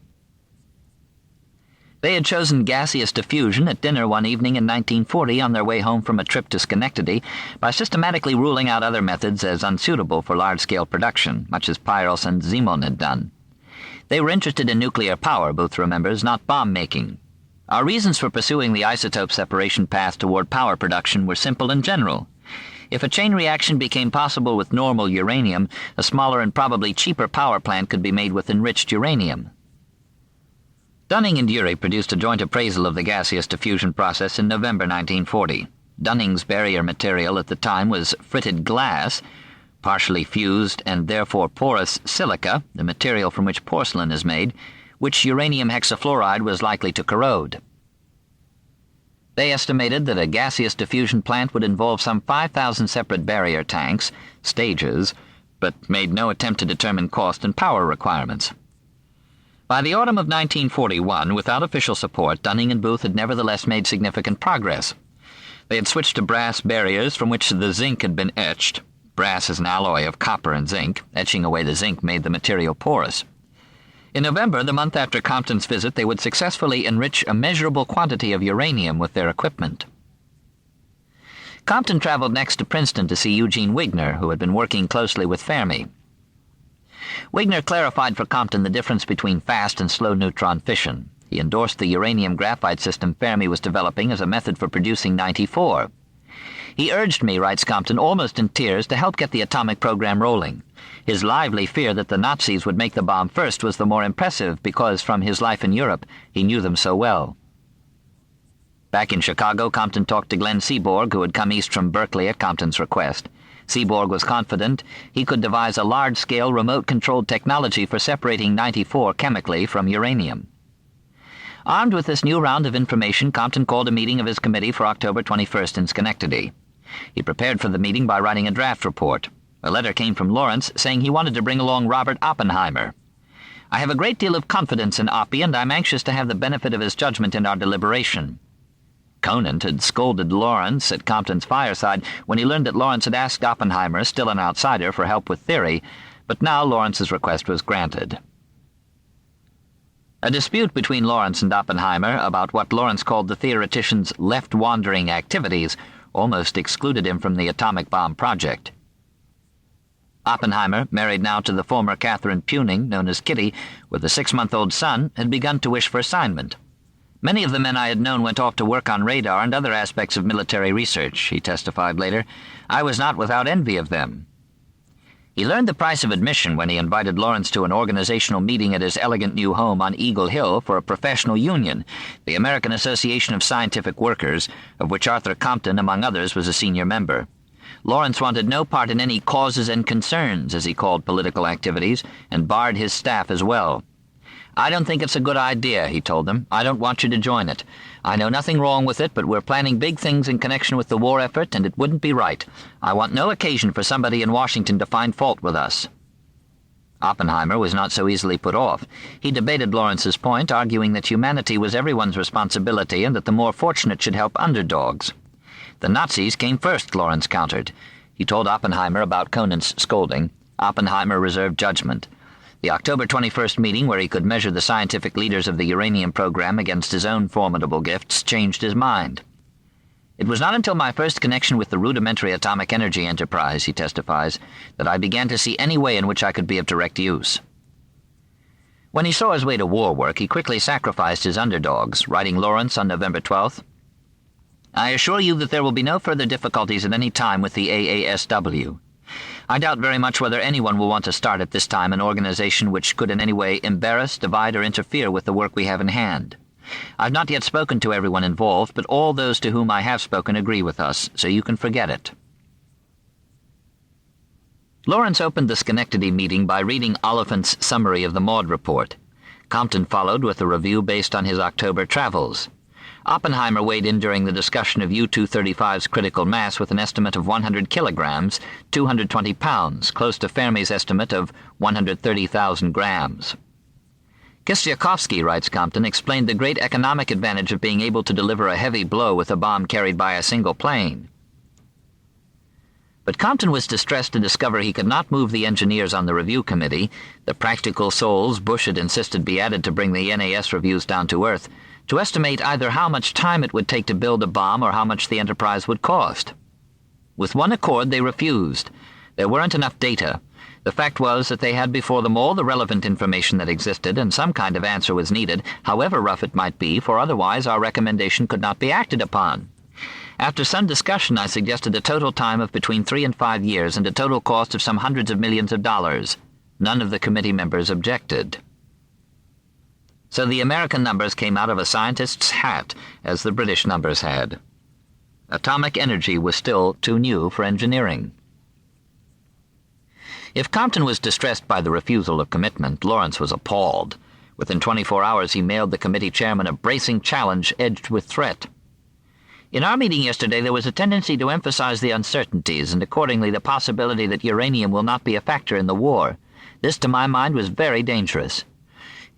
They had chosen gaseous diffusion at dinner one evening in 1940 on their way home from a trip to Schenectady by systematically ruling out other methods as unsuitable for large-scale production, much as Peierls and Zeeman had done. They were interested in nuclear power, Booth remembers, not bomb-making. Our reasons for pursuing the isotope separation path toward power production were simple and general. If a chain reaction became possible with normal uranium, a smaller and probably cheaper power plant could be made with enriched uranium. Dunning and Urey produced a joint appraisal of the gaseous diffusion process in November 1940. Dunning's barrier material at the time was fritted glass, partially fused and therefore porous silica, the material from which porcelain is made, which uranium hexafluoride was likely to corrode. They estimated that a gaseous diffusion plant would involve some 5,000 separate barrier tanks, stages, but made no attempt to determine cost and power requirements. By the autumn of 1941, without official support, Dunning and Booth had nevertheless made significant progress. They had switched to brass barriers from which the zinc had been etched. Brass is an alloy of copper and zinc. Etching away the zinc made the material porous. In November, the month after Compton's visit, they would successfully enrich a measurable quantity of uranium with their equipment. Compton traveled next to Princeton to see Eugene Wigner, who had been working closely with Fermi. Wigner clarified for Compton the difference between fast and slow neutron fission. He endorsed the uranium graphite system Fermi was developing as a method for producing 94. He urged me, writes Compton, almost in tears, to help get the atomic program rolling. His lively fear that the Nazis would make the bomb first was the more impressive because, from his life in Europe, he knew them so well. Back in Chicago, Compton talked to Glenn Seaborg, who had come east from Berkeley at Compton's request. Seaborg was confident he could devise a large-scale remote-controlled technology for separating 94 chemically from uranium. Armed with this new round of information, Compton called a meeting of his committee for October 21st in Schenectady. He prepared for the meeting by writing a draft report. A letter came from Lawrence saying he wanted to bring along Robert Oppenheimer. I have a great deal of confidence in Oppie, and I'm anxious to have the benefit of his judgment in our deliberation. Conant had scolded Lawrence at Compton's fireside when he learned that Lawrence had asked Oppenheimer, still an outsider, for help with theory, but now Lawrence's request was granted. A dispute between Lawrence and Oppenheimer about what Lawrence called the theoretician's left-wandering activities almost excluded him from the atomic bomb project. Oppenheimer, married now to the former Catherine Puning, known as Kitty, with a 6-month-old son, had begun to wish for assignment. Many of the men I had known went off to work on radar and other aspects of military research, he testified later. I was not without envy of them. He learned the price of admission when he invited Lawrence to an organizational meeting at his elegant new home on Eagle Hill for a professional union, the American Association of Scientific Workers, of which Arthur Compton, among others, was a senior member. Lawrence wanted no part in any causes and concerns, as he called political activities, and barred his staff as well. "I don't think it's a good idea," he told them. "I don't want you to join it. I know nothing wrong with it, but we're planning big things in connection with the war effort, and it wouldn't be right. I want no occasion for somebody in Washington to find fault with us." Oppenheimer was not so easily put off. He debated Lawrence's point, arguing that humanity was everyone's responsibility and that the more fortunate should help underdogs. "The Nazis came first," Lawrence countered. He told Oppenheimer about Conant's scolding. Oppenheimer reserved judgment. The October 21st meeting, where he could measure the scientific leaders of the uranium program against his own formidable gifts, changed his mind. "It was not until my first connection with the rudimentary atomic energy enterprise," he testifies, "that I began to see any way in which I could be of direct use." When he saw his way to war work, he quickly sacrificed his underdogs, writing Lawrence on November 12th, "I assure you that there will be no further difficulties at any time with the AASW. I doubt very much whether anyone will want to start at this time an organization which could in any way embarrass, divide, or interfere with the work we have in hand. I've not yet spoken to everyone involved, but all those to whom I have spoken agree with us, so you can forget it." Lawrence opened the Schenectady meeting by reading Oliphant's summary of the Maud report. Compton followed with a review based on his October travels. Oppenheimer weighed in during the discussion of U-235's critical mass with an estimate of 100 kilograms, 220 pounds, close to Fermi's estimate of 130,000 grams. Kistiakowsky, writes Compton, explained the great economic advantage of being able to deliver a heavy blow with a bomb carried by a single plane. But Compton was distressed to discover he could not move the engineers on the review committee, the practical souls Bush had insisted be added to bring the NAS reviews down to earth, to estimate either how much time it would take to build a bomb or how much the enterprise would cost. With one accord, they refused. There weren't enough data. The fact was that they had before them all the relevant information that existed, and some kind of answer was needed, however rough it might be, for otherwise our recommendation could not be acted upon. After some discussion, I suggested a total time of between 3 and 5 years and a total cost of some hundreds of millions of dollars. None of the committee members objected. So the American numbers came out of a scientist's hat, as the British numbers had. Atomic energy was still too new for engineering. If Compton was distressed by the refusal of commitment, Lawrence was appalled. Within 24 hours he mailed the committee chairman a bracing challenge edged with threat. "In our meeting yesterday there was a tendency to emphasize the uncertainties and accordingly the possibility that uranium will not be a factor in the war. This, to my mind, was very dangerous.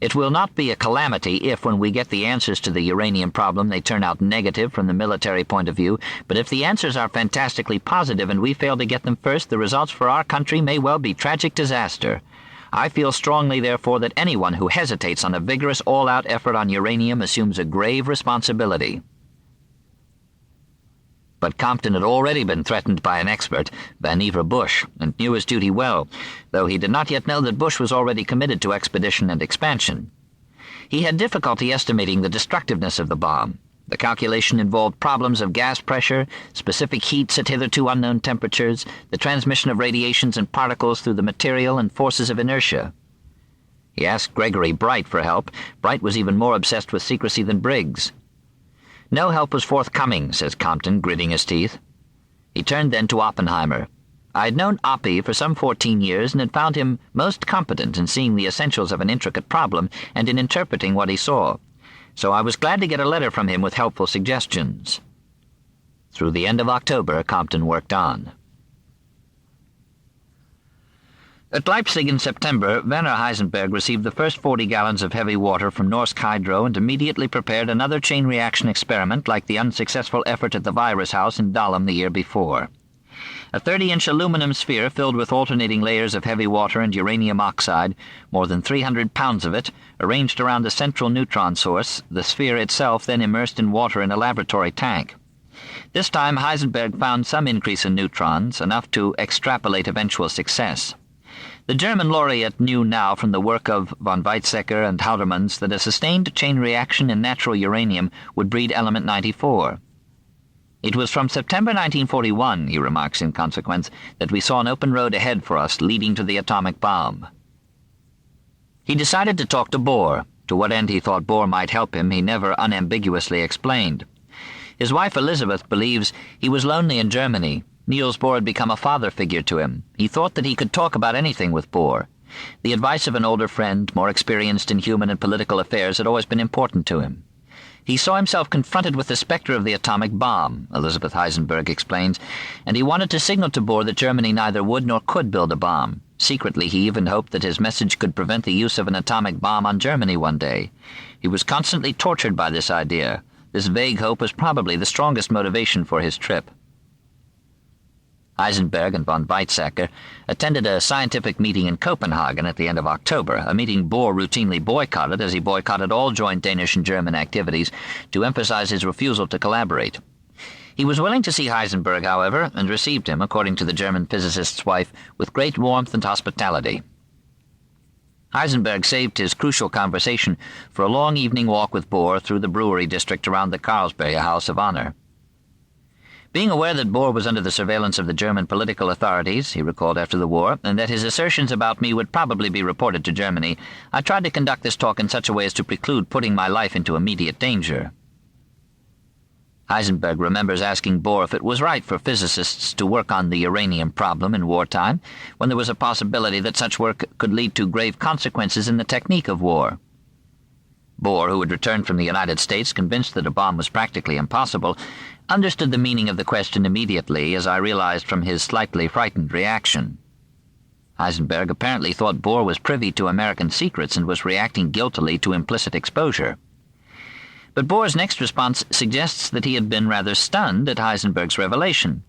It will not be a calamity if, when we get the answers to the uranium problem, they turn out negative from the military point of view, but if the answers are fantastically positive and we fail to get them first, the results for our country may well be tragic disaster. I feel strongly, therefore, that anyone who hesitates on a vigorous all-out effort on uranium assumes a grave responsibility." But Compton had already been threatened by an expert, Vannevar Bush, and knew his duty well, though he did not yet know that Bush was already committed to expedition and expansion. He had difficulty estimating the destructiveness of the bomb. The calculation involved problems of gas pressure, specific heats at hitherto unknown temperatures, the transmission of radiations and particles through the material, and forces of inertia. He asked Gregory Bright for help. Bright was even more obsessed with secrecy than Briggs. No help was forthcoming, says Compton, gritting his teeth. He turned then to Oppenheimer. I had known Oppie for some 14 years and had found him most competent in seeing the essentials of an intricate problem and in interpreting what he saw. So I was glad to get a letter from him with helpful suggestions. Through the end of October, Compton worked on. At Leipzig in September, Werner Heisenberg received the first 40 gallons of heavy water from Norsk Hydro and immediately prepared another chain reaction experiment like the unsuccessful effort at the virus house in Dahlem the year before. A 30-inch aluminum sphere filled with alternating layers of heavy water and uranium oxide, more than 300 pounds of it, arranged around the central neutron source, the sphere itself then immersed in water in a laboratory tank. This time Heisenberg found some increase in neutrons, enough to extrapolate eventual success. The German laureate knew now from the work of von Weizsäcker and Houtermans that a sustained chain reaction in natural uranium would breed element 94. It was from September 1941, he remarks in consequence, that we saw an open road ahead for us leading to the atomic bomb. He decided to talk to Bohr. To what end he thought Bohr might help him, he never unambiguously explained. His wife Elizabeth believes he was lonely in Germany. Niels Bohr had become a father figure to him. He thought that he could talk about anything with Bohr. The advice of an older friend, more experienced in human and political affairs, had always been important to him. He saw himself confronted with the specter of the atomic bomb, Elizabeth Heisenberg explains, and he wanted to signal to Bohr that Germany neither would nor could build a bomb. Secretly, he even hoped that his message could prevent the use of an atomic bomb on Germany one day. He was constantly tortured by this idea. This vague hope was probably the strongest motivation for his trip. Heisenberg and von Weizsäcker attended a scientific meeting in Copenhagen at the end of October, a meeting Bohr routinely boycotted, as he boycotted all joint Danish and German activities to emphasize his refusal to collaborate. He was willing to see Heisenberg, however, and received him, according to the German physicist's wife, with great warmth and hospitality. Heisenberg saved his crucial conversation for a long evening walk with Bohr through the brewery district around the Carlsberg House of Honor. Being aware that Bohr was under the surveillance of the German political authorities, he recalled after the war, and that his assertions about me would probably be reported to Germany, I tried to conduct this talk in such a way as to preclude putting my life into immediate danger. Heisenberg remembers asking Bohr if it was right for physicists to work on the uranium problem in wartime, when there was a possibility that such work could lead to grave consequences in the technique of war. Bohr, who had returned from the United States convinced that a bomb was practically impossible, understood the meaning of the question immediately, as I realized from his slightly frightened reaction. Heisenberg apparently thought Bohr was privy to American secrets and was reacting guiltily to implicit exposure. But Bohr's next response suggests that he had been rather stunned at Heisenberg's revelation.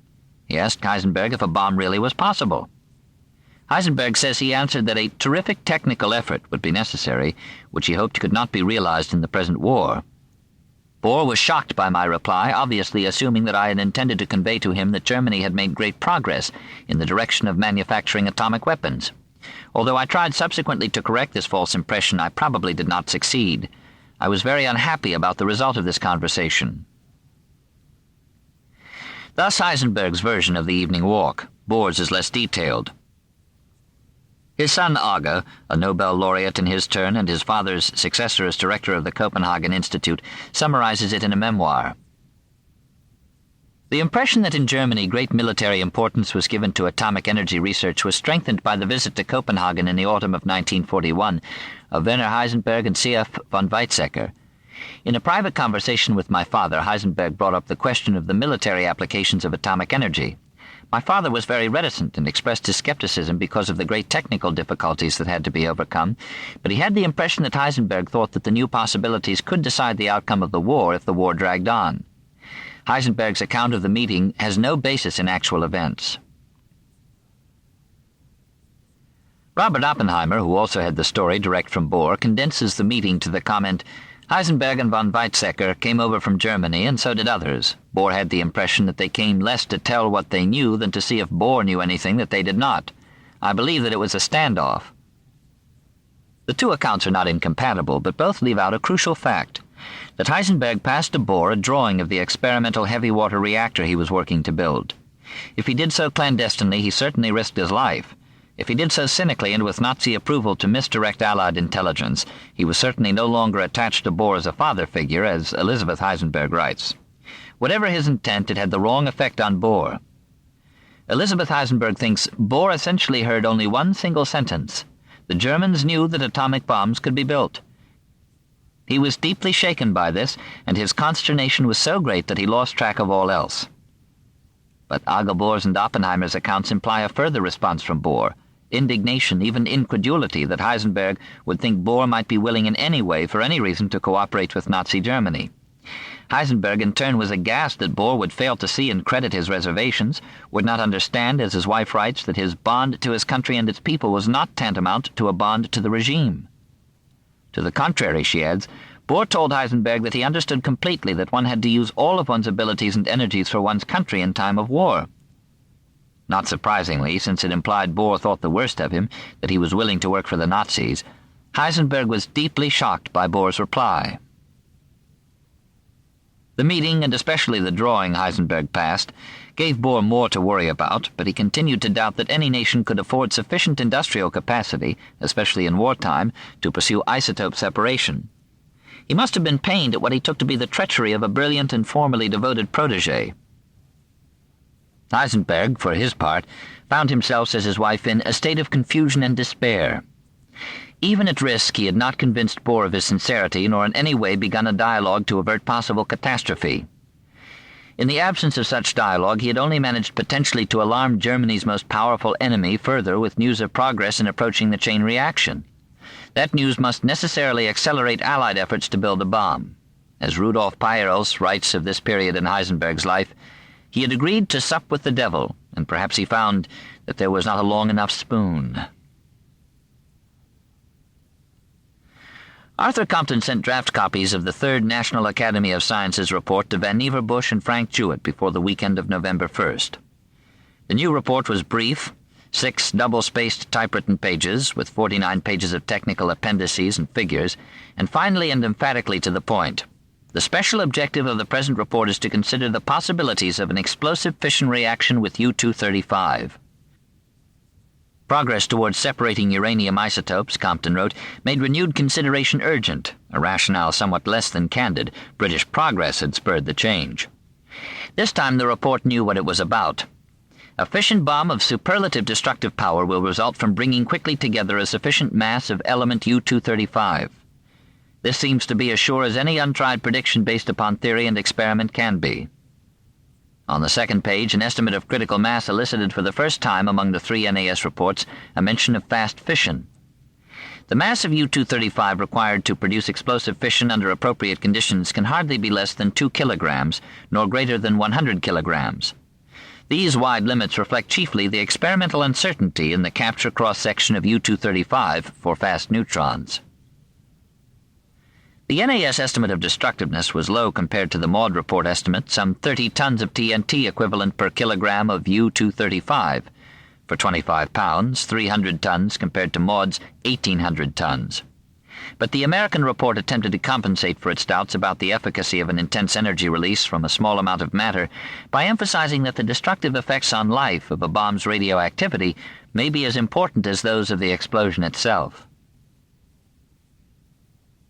He asked Heisenberg if a bomb really was possible. Heisenberg says he answered that a terrific technical effort would be necessary, which he hoped could not be realized in the present war. Bohr was shocked by my reply, obviously assuming that I had intended to convey to him that Germany had made great progress in the direction of manufacturing atomic weapons. Although I tried subsequently to correct this false impression, I probably did not succeed. I was very unhappy about the result of this conversation. Thus Heisenberg's version of the evening walk. Bohr's is less detailed. His son Åge, a Nobel laureate in his turn and his father's successor as director of the Copenhagen Institute, summarizes it in a memoir. The impression that in Germany great military importance was given to atomic energy research was strengthened by the visit to Copenhagen in the autumn of 1941 of Werner Heisenberg and C.F. von Weizsäcker. In a private conversation with my father, Heisenberg brought up the question of the military applications of atomic energy. My father was very reticent and expressed his skepticism because of the great technical difficulties that had to be overcome, but he had the impression that Heisenberg thought that the new possibilities could decide the outcome of the war if the war dragged on. Heisenberg's account of the meeting has no basis in actual events. Robert Oppenheimer, who also had the story direct from Bohr, condenses the meeting to the comment, Heisenberg and von Weizsäcker came over from Germany, and so did others. Bohr had the impression that they came less to tell what they knew than to see if Bohr knew anything that they did not. I believe that it was a standoff. The two accounts are not incompatible, but both leave out a crucial fact, that Heisenberg passed to Bohr a drawing of the experimental heavy-water reactor he was working to build. If he did so clandestinely, he certainly risked his life. If he did so cynically and with Nazi approval to misdirect Allied intelligence, he was certainly no longer attached to Bohr as a father figure, as Elizabeth Heisenberg writes. Whatever his intent, it had the wrong effect on Bohr. Elizabeth Heisenberg thinks Bohr essentially heard only one single sentence. The Germans knew that atomic bombs could be built. He was deeply shaken by this, and his consternation was so great that he lost track of all else. But Åge Bohr's and Oppenheimer's accounts imply a further response from Bohr, indignation, even incredulity, that Heisenberg would think Bohr might be willing in any way, for any reason, to cooperate with Nazi Germany. Heisenberg, in turn, was aghast that Bohr would fail to see and credit his reservations, would not understand, as his wife writes, that his bond to his country and its people was not tantamount to a bond to the regime. To the contrary, she adds, Bohr told Heisenberg that he understood completely that one had to use all of one's abilities and energies for one's country in time of war. Not surprisingly, since it implied Bohr thought the worst of him, that he was willing to work for the Nazis, Heisenberg was deeply shocked by Bohr's reply. The meeting, and especially the drawing Heisenberg passed, gave Bohr more to worry about, but he continued to doubt that any nation could afford sufficient industrial capacity, especially in wartime, to pursue isotope separation. He must have been pained at what he took to be the treachery of a brilliant and formerly devoted protege. Heisenberg, for his part, found himself, says his wife, in a state of confusion and despair. Even at risk, he had not convinced Bohr of his sincerity, nor in any way begun a dialogue to avert possible catastrophe. In the absence of such dialogue, he had only managed potentially to alarm Germany's most powerful enemy further with news of progress in approaching the chain reaction. That news must necessarily accelerate Allied efforts to build a bomb. As Rudolf Peierls writes of this period in Heisenberg's life, he had agreed to sup with the devil, and perhaps he found that there was not a long enough spoon. Arthur Compton sent draft copies of the Third National Academy of Sciences report to Vannevar Bush and Frank Jewett before the weekend of November 1st. The new report was brief, 6 double-spaced typewritten pages with 49 pages of technical appendices and figures, and finally and emphatically to the point. The special objective of the present report is to consider the possibilities of an explosive fission reaction with U-235. Progress towards separating uranium isotopes, Compton wrote, made renewed consideration urgent, a rationale somewhat less than candid. British progress had spurred the change. This time the report knew what it was about. A fission bomb of superlative destructive power will result from bringing quickly together a sufficient mass of element U-235. This seems to be as sure as any untried prediction based upon theory and experiment can be. On the second page, an estimate of critical mass elicited for the first time among the 3 NAS reports a mention of fast fission. The mass of U-235 required to produce explosive fission under appropriate conditions can hardly be less than 2 kilograms, nor greater than 100 kilograms. These wide limits reflect chiefly the experimental uncertainty in the capture cross-section of U-235 for fast neutrons. The NAS estimate of destructiveness was low compared to the Maud report estimate, some 30 tons of TNT equivalent per kilogram of U-235. For 25 pounds, 300 tons compared to Maud's 1,800 tons. But the American report attempted to compensate for its doubts about the efficacy of an intense energy release from a small amount of matter by emphasizing that the destructive effects on life of a bomb's radioactivity may be as important as those of the explosion itself.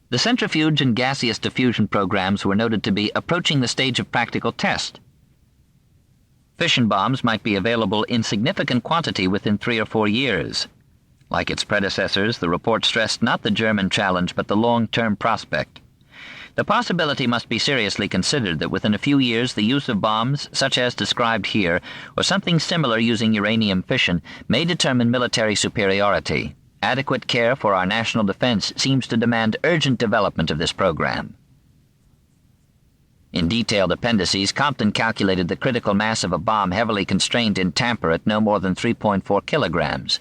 The centrifuge and gaseous diffusion programs were noted to be approaching the stage of practical test. Fission bombs might be available in significant quantity within 3 or 4 years. Like its predecessors, the report stressed not the German challenge but the long-term prospect. The possibility must be seriously considered that within a few years the use of bombs, such as described here, or something similar using uranium fission, may determine military superiority. Adequate care for our national defense seems to demand urgent development of this program. In detailed appendices, Compton calculated the critical mass of a bomb heavily constrained in tamper at no more than 3.4 kilograms.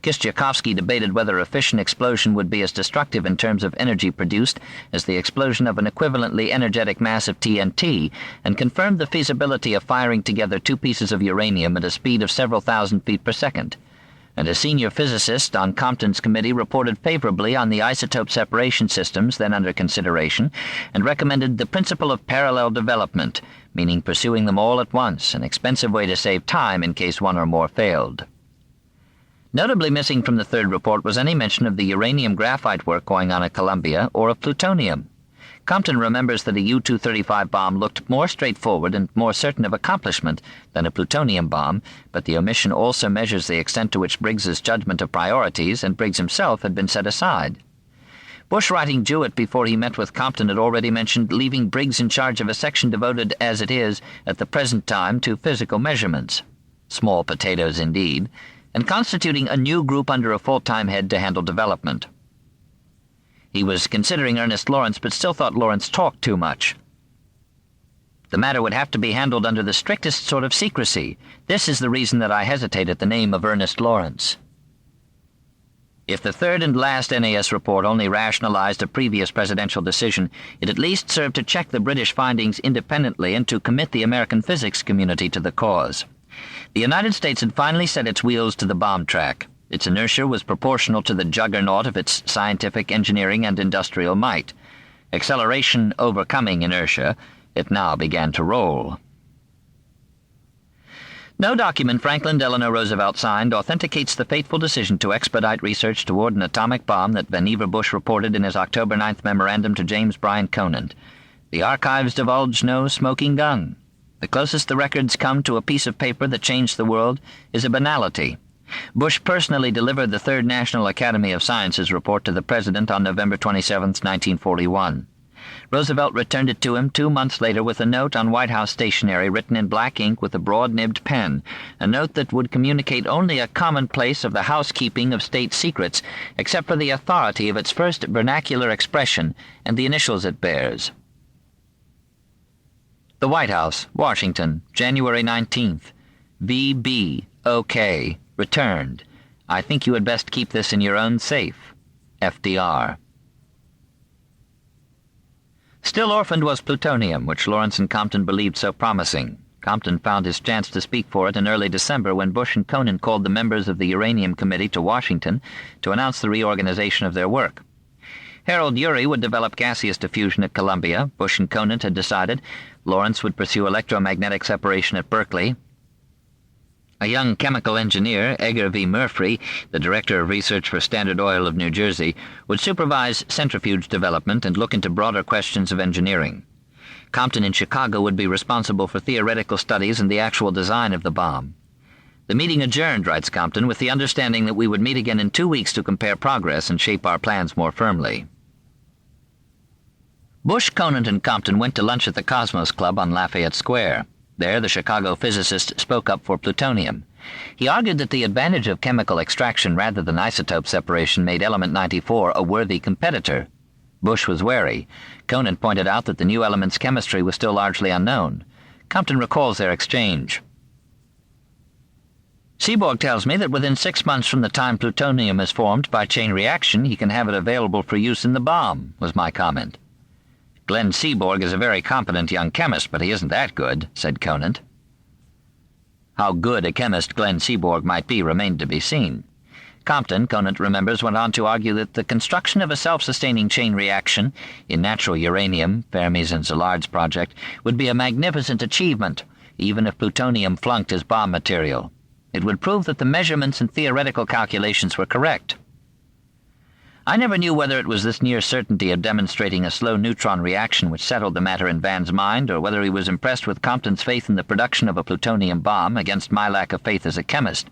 Kistyakovsky debated whether a fission explosion would be as destructive in terms of energy produced as the explosion of an equivalently energetic mass of TNT, and confirmed the feasibility of firing together 2 pieces of uranium at a speed of several thousand feet per second. And a senior physicist on Compton's committee reported favorably on the isotope separation systems then under consideration and recommended the principle of parallel development, meaning pursuing them all at once, an expensive way to save time in case one or more failed. Notably missing from the third report was any mention of the uranium graphite work going on at Columbia or of plutonium. Compton remembers that a U-235 bomb looked more straightforward and more certain of accomplishment than a plutonium bomb, but the omission also measures the extent to which Briggs's judgment of priorities and Briggs himself had been set aside. Bush, writing Jewett before he met with Compton, had already mentioned leaving Briggs in charge of a section devoted, as it is, at the present time to physical measurements. Small potatoes indeed, and constituting a new group under a full-time head to handle development. He was considering Ernest Lawrence, but still thought Lawrence talked too much. The matter would have to be handled under the strictest sort of secrecy. This is the reason that I hesitate at the name of Ernest Lawrence. If the third and last NAS report only rationalized a previous presidential decision, it at least served to check the British findings independently and to commit the American physics community to the cause. The United States had finally set its wheels to the bomb track. Its inertia was proportional to the juggernaut of its scientific, engineering, and industrial might. Acceleration overcoming inertia, It now began to roll. No document Franklin Delano Roosevelt signed authenticates the fateful decision to expedite research toward an atomic bomb that Vannevar Bush reported in his October 9th memorandum to James Bryant Conant. The archives divulge no smoking gun. The closest the records come to a piece of paper that changed the world is a banality. Bush personally delivered the Third National Academy of Sciences report to the President on November 27, 1941. Roosevelt returned it to him 2 months later with a note on White House stationery written in black ink with a broad-nibbed pen, a note that would communicate only a commonplace of the housekeeping of state secrets, except for the authority of its first vernacular expression and the initials it bears. The White House, Washington, January 19th. V.B. OK. Returned. I think you had best keep this in your own safe. FDR. Still orphaned was plutonium, which Lawrence and Compton believed so promising. Compton found his chance to speak for it in early December when Bush and Conant called the members of the Uranium Committee to Washington to announce the reorganization of their work. Harold Urey would develop gaseous diffusion at Columbia. Bush and Conant had decided. Lawrence would pursue electromagnetic separation at Berkeley. A young chemical engineer, Edgar V. Murphy, the director of research for Standard Oil of New Jersey, would supervise centrifuge development and look into broader questions of engineering. Compton in Chicago would be responsible for theoretical studies and the actual design of the bomb. The meeting adjourned, writes Compton, with the understanding that we would meet again in 2 weeks to compare progress and shape our plans more firmly. Bush, Conant, and Compton went to lunch at the Cosmos Club on Lafayette Square. There, the Chicago physicist spoke up for plutonium. He argued that the advantage of chemical extraction rather than isotope separation made element 94 a worthy competitor. Bush was wary. Conant pointed out that the new element's chemistry was still largely unknown. Compton recalls their exchange. Seaborg tells me that within 6 months from the time plutonium is formed by chain reaction, he can have it available for use in the bomb, was my comment. Glenn Seaborg is a very competent young chemist, but he isn't that good, said Conant. How good a chemist Glenn Seaborg might be remained to be seen. Compton, Conant remembers, went on to argue that the construction of a self-sustaining chain reaction in natural uranium, Fermi's and Szilard's project, would be a magnificent achievement, even if plutonium flunked as bomb material. It would prove that the measurements and theoretical calculations were correct. I never knew whether it was this near certainty of demonstrating a slow neutron reaction which settled the matter in Van's mind, or whether he was impressed with Compton's faith in the production of a plutonium bomb against my lack of faith as a chemist.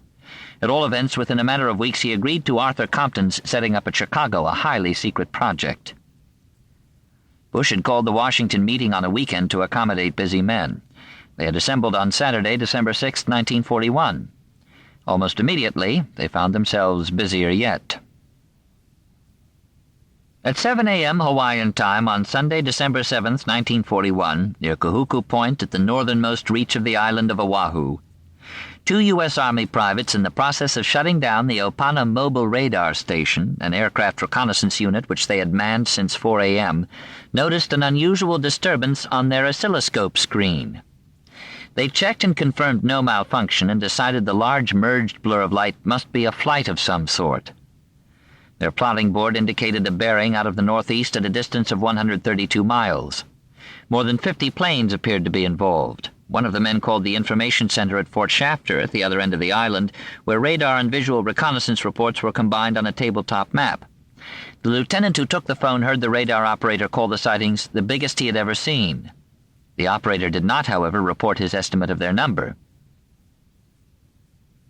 At all events, within a matter of weeks he agreed to Arthur Compton's setting up at Chicago a highly secret project. Bush had called the Washington meeting on a weekend to accommodate busy men. They had assembled on Saturday, December 6, 1941. Almost immediately, they found themselves busier yet. At 7 a.m. Hawaiian time on Sunday, December 7, 1941, near Kahuku Point at the northernmost reach of the island of Oahu, 2 U.S. Army privates in the process of shutting down the Opana Mobile Radar Station, an aircraft reconnaissance unit which they had manned since 4 a.m., noticed an unusual disturbance on their oscilloscope screen. They checked and confirmed no malfunction and decided the large merged blur of light must be a flight of some sort. Their plotting board indicated a bearing out of the northeast at a distance of 132 miles. More than 50 planes appeared to be involved. One of the men called the information center at Fort Shafter at the other end of the island, where radar and visual reconnaissance reports were combined on a tabletop map. The lieutenant who took the phone heard the radar operator call the sightings the biggest he had ever seen. The operator did not, however, report his estimate of their number.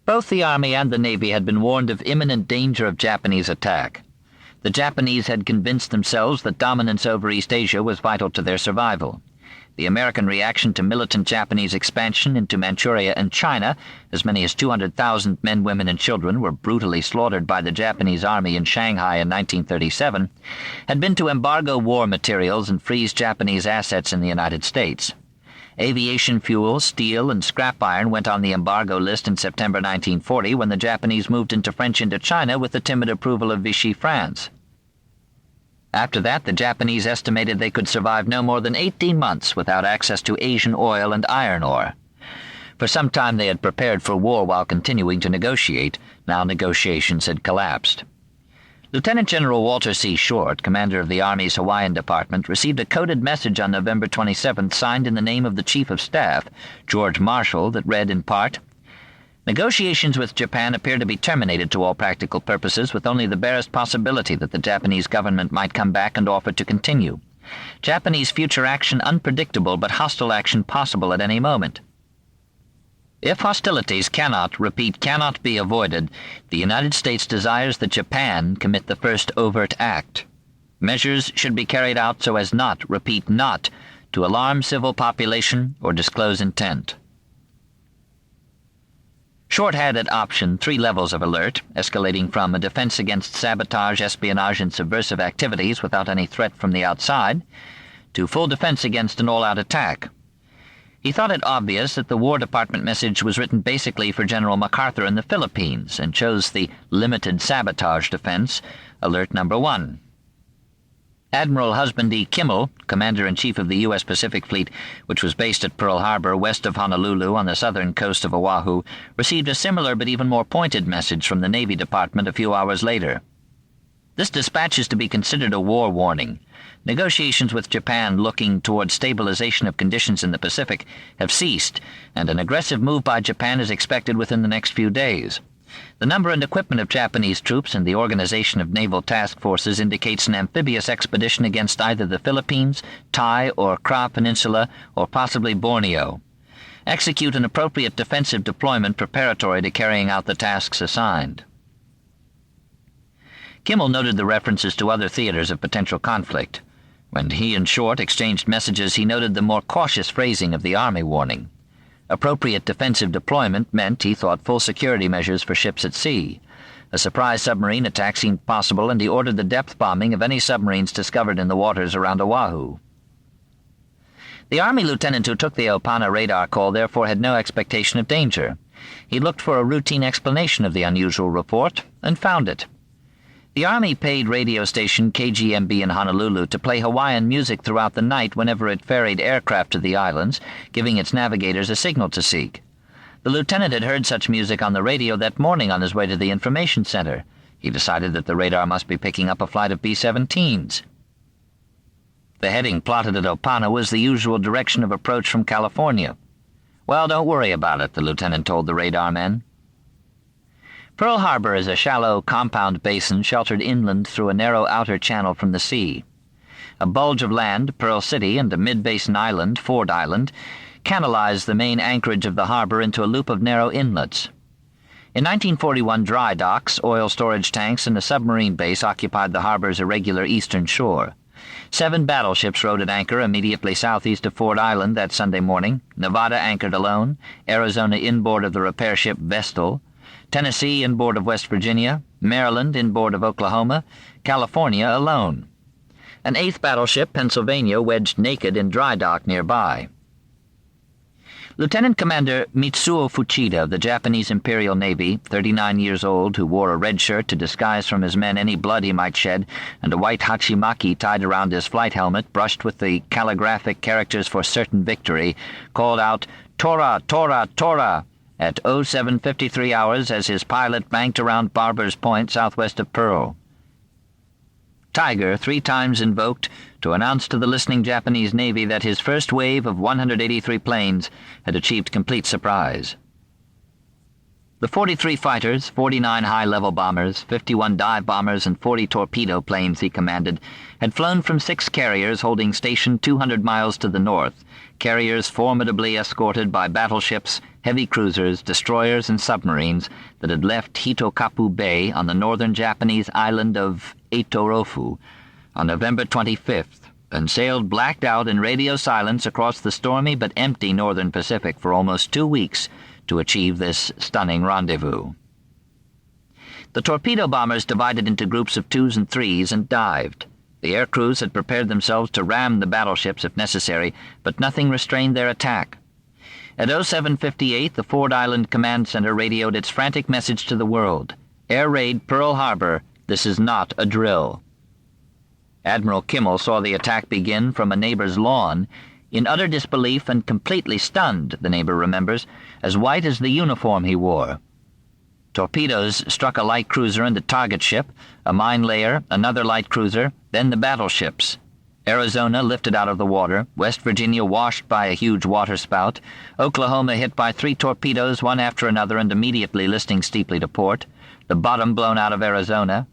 Both the Army and the Navy had been warned of imminent danger of Japanese attack. The Japanese had convinced themselves that dominance over East Asia was vital to their survival. The American reaction to militant Japanese expansion into Manchuria and China, as many as 200,000 men, women, and children were brutally slaughtered by the Japanese Army in Shanghai in 1937, had been to embargo war materials and freeze Japanese assets in the United States. Aviation fuel, steel, and scrap iron went on the embargo list in September 1940 when the Japanese moved into French Indochina with the timid approval of Vichy France. After that, the Japanese estimated they could survive no more than 18 months without access to Asian oil and iron ore. For some time they had prepared for war while continuing to negotiate. Now negotiations had collapsed. Lieutenant General Walter C. Short, commander of the Army's Hawaiian Department, received a coded message on November 27th signed in the name of the Chief of Staff, George Marshall, that read in part, "Negotiations with Japan appear to be terminated to all practical purposes, with only the barest possibility that the Japanese government might come back and offer to continue. Japanese future action unpredictable, but hostile action possible at any moment. If hostilities cannot be avoided, the United States desires that Japan commit the first overt act. Measures should be carried out so as not to alarm civil population or disclose intent." Short had at option 3 levels of alert, escalating from a defense against sabotage, espionage, and subversive activities without any threat from the outside, to full defense against an all-out attack. He thought it obvious that the War Department message was written basically for General MacArthur in the Philippines, and chose the limited sabotage defense, alert number 1. Admiral Husband E. Kimmel, Commander-in-Chief of the U.S. Pacific Fleet, which was based at Pearl Harbor west of Honolulu on the southern coast of Oahu, received a similar but even more pointed message from the Navy Department a few hours later. This dispatch is to be considered a war warning. Negotiations with Japan looking toward stabilization of conditions in the Pacific have ceased, and an aggressive move by Japan is expected within the next few days. The number and equipment of Japanese troops and the organization of naval task forces indicates an amphibious expedition against either the Philippines, Tai or Kra Peninsula, or possibly Borneo. Execute an appropriate defensive deployment preparatory to carrying out the tasks assigned. Kimmel noted the references to other theaters of potential conflict. When he and Short exchanged messages, he noted the more cautious phrasing of the Army warning. Appropriate defensive deployment meant, he thought, full security measures for ships at sea. A surprise submarine attack seemed possible, and he ordered the depth bombing of any submarines discovered in the waters around Oahu. The Army lieutenant who took the Opana radar call therefore had no expectation of danger. He looked for a routine explanation of the unusual report, and found it. The Army paid radio station KGMB in Honolulu to play Hawaiian music throughout the night whenever it ferried aircraft to the islands, giving its navigators a signal to seek. The lieutenant had heard such music on the radio that morning on his way to the information center. He decided that the radar must be picking up a flight of B-17s. The heading plotted at Opana was the usual direction of approach from California. "Well, don't worry about it," the lieutenant told the radar men. Pearl Harbor is a shallow compound basin sheltered inland through a narrow outer channel from the sea. A bulge of land, Pearl City, and a mid-basin island, Ford Island, canalize the main anchorage of the harbor into a loop of narrow inlets. In 1941, dry docks, oil storage tanks, and a submarine base occupied the harbor's irregular eastern shore. 7 battleships rode at anchor immediately southeast of Ford Island that Sunday morning. Nevada anchored alone, Arizona inboard of the repair ship Vestal, Tennessee inboard of West Virginia, Maryland inboard of Oklahoma, California alone. An 8th battleship, Pennsylvania, wedged naked in dry dock nearby. Lieutenant Commander Mitsuo Fuchida of the Japanese Imperial Navy, 39 years old, who wore a red shirt to disguise from his men any blood he might shed, and a white hachimaki tied around his flight helmet, brushed with the calligraphic characters for certain victory, called out, "Tora, Tora, Tora!" at 07:53 hours as his pilot banked around Barber's Point southwest of Pearl. Tiger 3 times invoked to announce to the listening Japanese Navy that his first wave of 183 planes had achieved complete surprise. The 43 fighters, 49 high-level bombers, 51 dive bombers, and 40 torpedo planes he commanded had flown from 6 carriers holding station 200 miles to the north, carriers formidably escorted by battleships, heavy cruisers, destroyers, and submarines that had left Hitokapu Bay on the northern Japanese island of Eitorofu on November 25th and sailed blacked out in radio silence across the stormy but empty northern Pacific for almost 2 weeks to achieve this stunning rendezvous. The torpedo bombers divided into groups of 2s and 3s and dived. The air crews had prepared themselves to ram the battleships if necessary, but nothing restrained their attack. At 07:58, the Ford Island Command Center radioed its frantic message to the world: "Air raid Pearl Harbor. This is not a drill." Admiral Kimmel saw the attack begin from a neighbor's lawn, in utter disbelief and completely stunned, the neighbor remembers, as white as the uniform he wore. Torpedoes struck a light cruiser and the target ship, a mine layer, another light cruiser, then the battleships. Arizona lifted out of the water, West Virginia washed by a huge waterspout, Oklahoma hit by 3 torpedoes, one after another and immediately listing steeply to port, the bottom blown out of Arizona,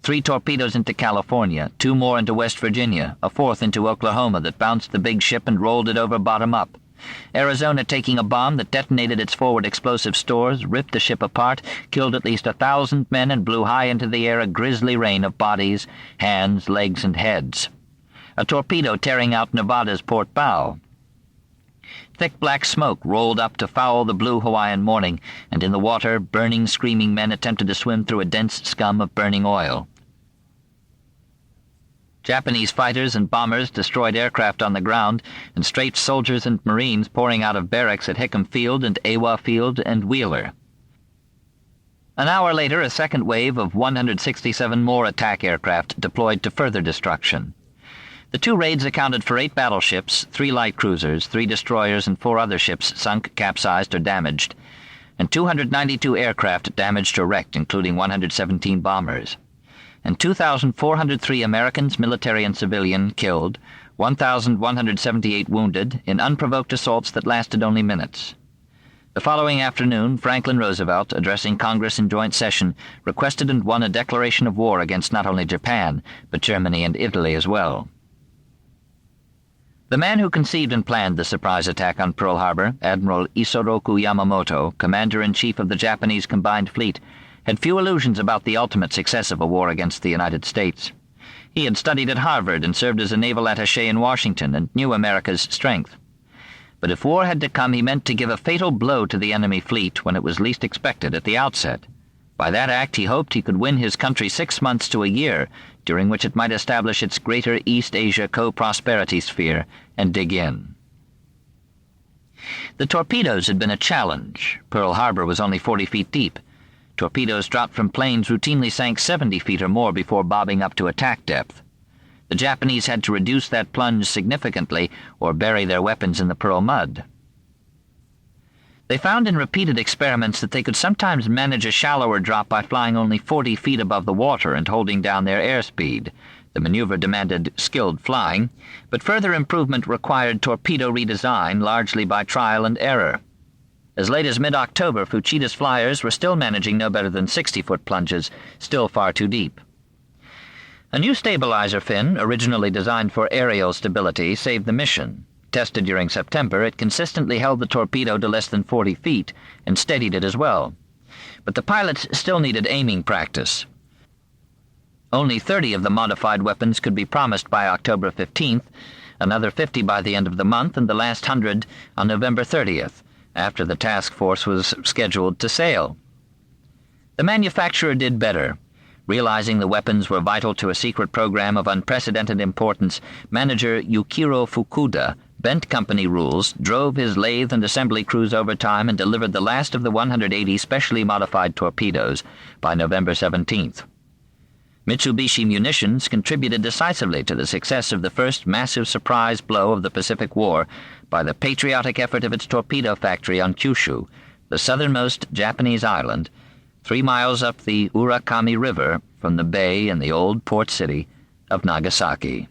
3 torpedoes into California, 2 more into West Virginia, a 4th into Oklahoma that bounced the big ship and rolled it over bottom up. Arizona taking a bomb that detonated its forward explosive stores, ripped the ship apart, killed at least 1,000 men, and blew high into the air a grisly rain of bodies, hands, legs, and heads. A torpedo tearing out Nevada's port bow. Thick black smoke rolled up to foul the blue Hawaiian morning, and in the water, burning, screaming men attempted to swim through a dense scum of burning oil. Japanese fighters and bombers destroyed aircraft on the ground, and strafed soldiers and Marines pouring out of barracks at Hickam Field and Awa Field and Wheeler. An hour later, a second wave of 167 more attack aircraft deployed to further destruction. The 2 raids accounted for 8 battleships, 3 light cruisers, 3 destroyers, and 4 other ships sunk, capsized, or damaged, and 292 aircraft damaged or wrecked, including 117 bombers, and 2,403 Americans, military and civilian, killed, 1,178 wounded in unprovoked assaults that lasted only minutes. The following afternoon, Franklin Roosevelt, addressing Congress in joint session, requested and won a declaration of war against not only Japan, but Germany and Italy as well. The man who conceived and planned the surprise attack on Pearl Harbor, Admiral Isoroku Yamamoto, commander-in-chief of the Japanese combined fleet, had few illusions about the ultimate success of a war against the United States. He had studied at Harvard and served as a naval attaché in Washington and knew America's strength. But if war had to come, he meant to give a fatal blow to the enemy fleet when it was least expected at the outset. By that act, he hoped he could win his country 6 months to a year, during which it might establish its greater East Asia co-prosperity sphere and dig in. The torpedoes had been a challenge. Pearl Harbor was only 40 feet deep. Torpedoes dropped from planes routinely sank 70 feet or more before bobbing up to attack depth. The Japanese had to reduce that plunge significantly or bury their weapons in the Pearl mud. They found in repeated experiments that they could sometimes manage a shallower drop by flying only 40 feet above the water and holding down their airspeed. The maneuver demanded skilled flying, but further improvement required torpedo redesign, largely by trial and error. As late as mid-October, Fuchida's flyers were still managing no better than 60-foot plunges, still far too deep. A new stabilizer fin, originally designed for aerial stability, saved the mission. Tested during September, it consistently held the torpedo to less than 40 feet and steadied it as well. But the pilots still needed aiming practice. Only 30 of the modified weapons could be promised by October 15th, another 50 by the end of the month, and the last 100 on November 30th, after the task force was scheduled to sail. The manufacturer did better. Realizing the weapons were vital to a secret program of unprecedented importance, manager Yukiro Fukuda bent company rules, drove his lathe and assembly crews overtime, and delivered the last of the 180 specially modified torpedoes by November 17th. Mitsubishi Munitions contributed decisively to the success of the first massive surprise blow of the Pacific War by the patriotic effort of its torpedo factory on Kyushu, the southernmost Japanese island, 3 miles up the Urakami River from the bay in the old port city of Nagasaki.